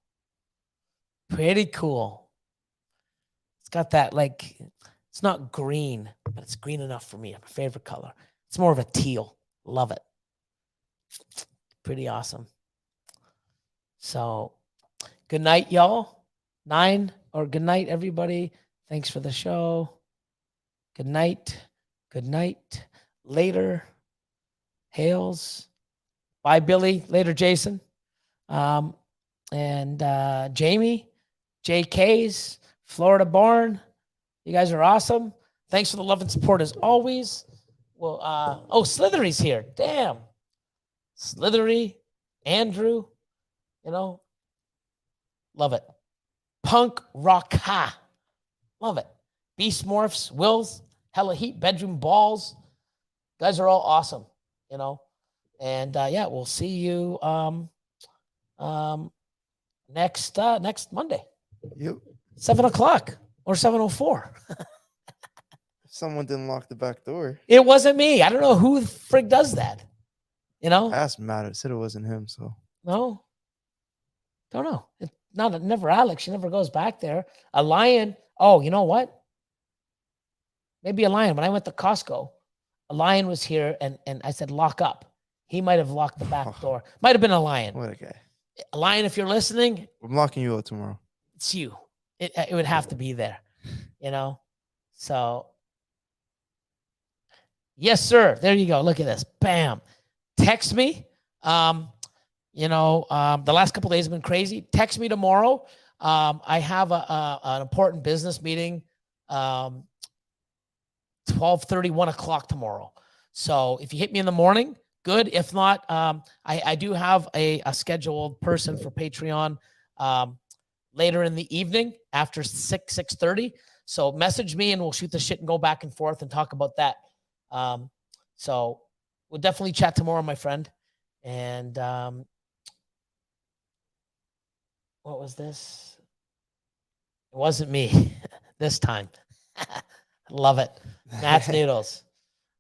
Pretty cool. It's got that, it's not green, but it's green enough for me. My favorite color. It's more of a teal. Love it. Pretty awesome. So, good night, y'all. Good night, everybody. Thanks for the show. Good night. Good night. Later. Hales. Bye, Billy. Later, Jason. And Jamie, JK's, Florida Barn. You guys are awesome. Thanks for the love and support as always. Well, Slithery's here. Damn. Slithery, Andrew, love it. Punk Rock Ha. Love it. Beast Morphs, Wills, Hella Heat, Bedroom Balls. Guys are all awesome, And we'll see you next Monday. Yep. 7:00 or 7:04. Someone didn't lock the back door. It wasn't me. I don't know who the frig does that. I asked Matt. It said it wasn't him. So no, don't know. Never Alex. She never goes back there. A lion. Oh, you know what? Maybe a lion. When I went to Costco, a lion was here, and I said lock up. He might have locked the back door. Might have been a lion. What a guy. A lion, if you're listening, I'm locking you out tomorrow. It's you. It would have to be there, So, yes, sir. There you go. Look at this. Bam. Text me. The last couple of days have been crazy. Text me tomorrow. I have an important business meeting, 12:30, 1 o'clock tomorrow. So if you hit me in the morning, good. If not, I do have a scheduled person for Patreon later in the evening after 6:30. So message me and we'll shoot the shit and go back and forth and talk about that. So we'll definitely chat tomorrow, my friend. And what was this? It wasn't me this time. Love it. Matt's Noodles.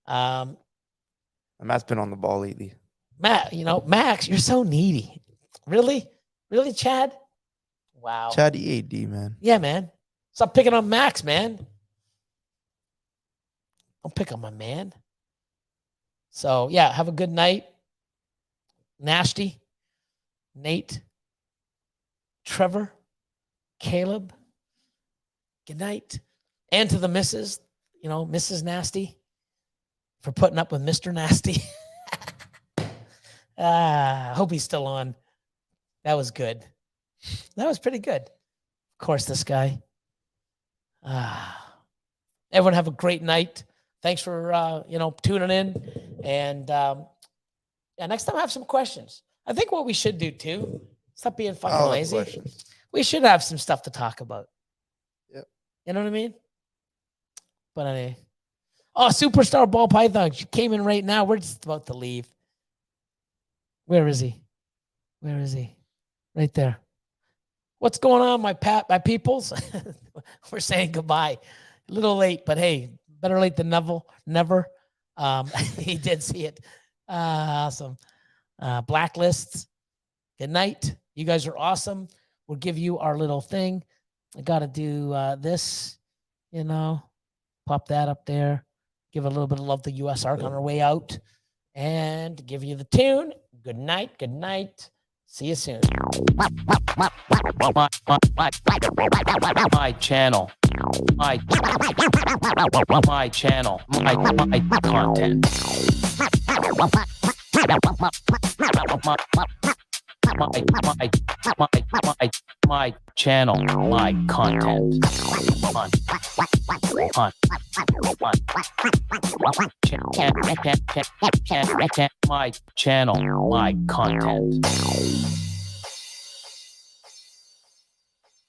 Matt's been on the ball lately. Matt, Max, you're so needy. Really? Really, Chad? Wow. Chad EAD, man. Yeah, man. Stop picking on Max, man. Don't pick on my man. So, yeah, have a good night. Nasty, Nate, Trevor, Caleb, good night. And to the missus, Mrs. Nasty, for putting up with Mr. Nasty. I hope he's still on. That was good. That was pretty good. Of course, this guy. Everyone have a great night. Thanks for, tuning in. And next time I have some questions. I think what we should do too, stop being fucking lazy. Questions. We should have some stuff to talk about. Yep. You know what I mean? But anyway. Oh, Superstar Ball Python. She came in right now. We're just about to leave. Where is he? Where is he? Right there. What's going on, my peoples? We're saying goodbye. A little late, but hey, better late than never. He did see it. Awesome. Blacklists. Good night. You guys are awesome. We'll give you our little thing. I got to do this, pop that up there. Give a little bit of love to US Arc on our way out. And give you the tune. Good night. Good night. See you soon. My channel. My channel. My content. my channel, my content. My channel, my content.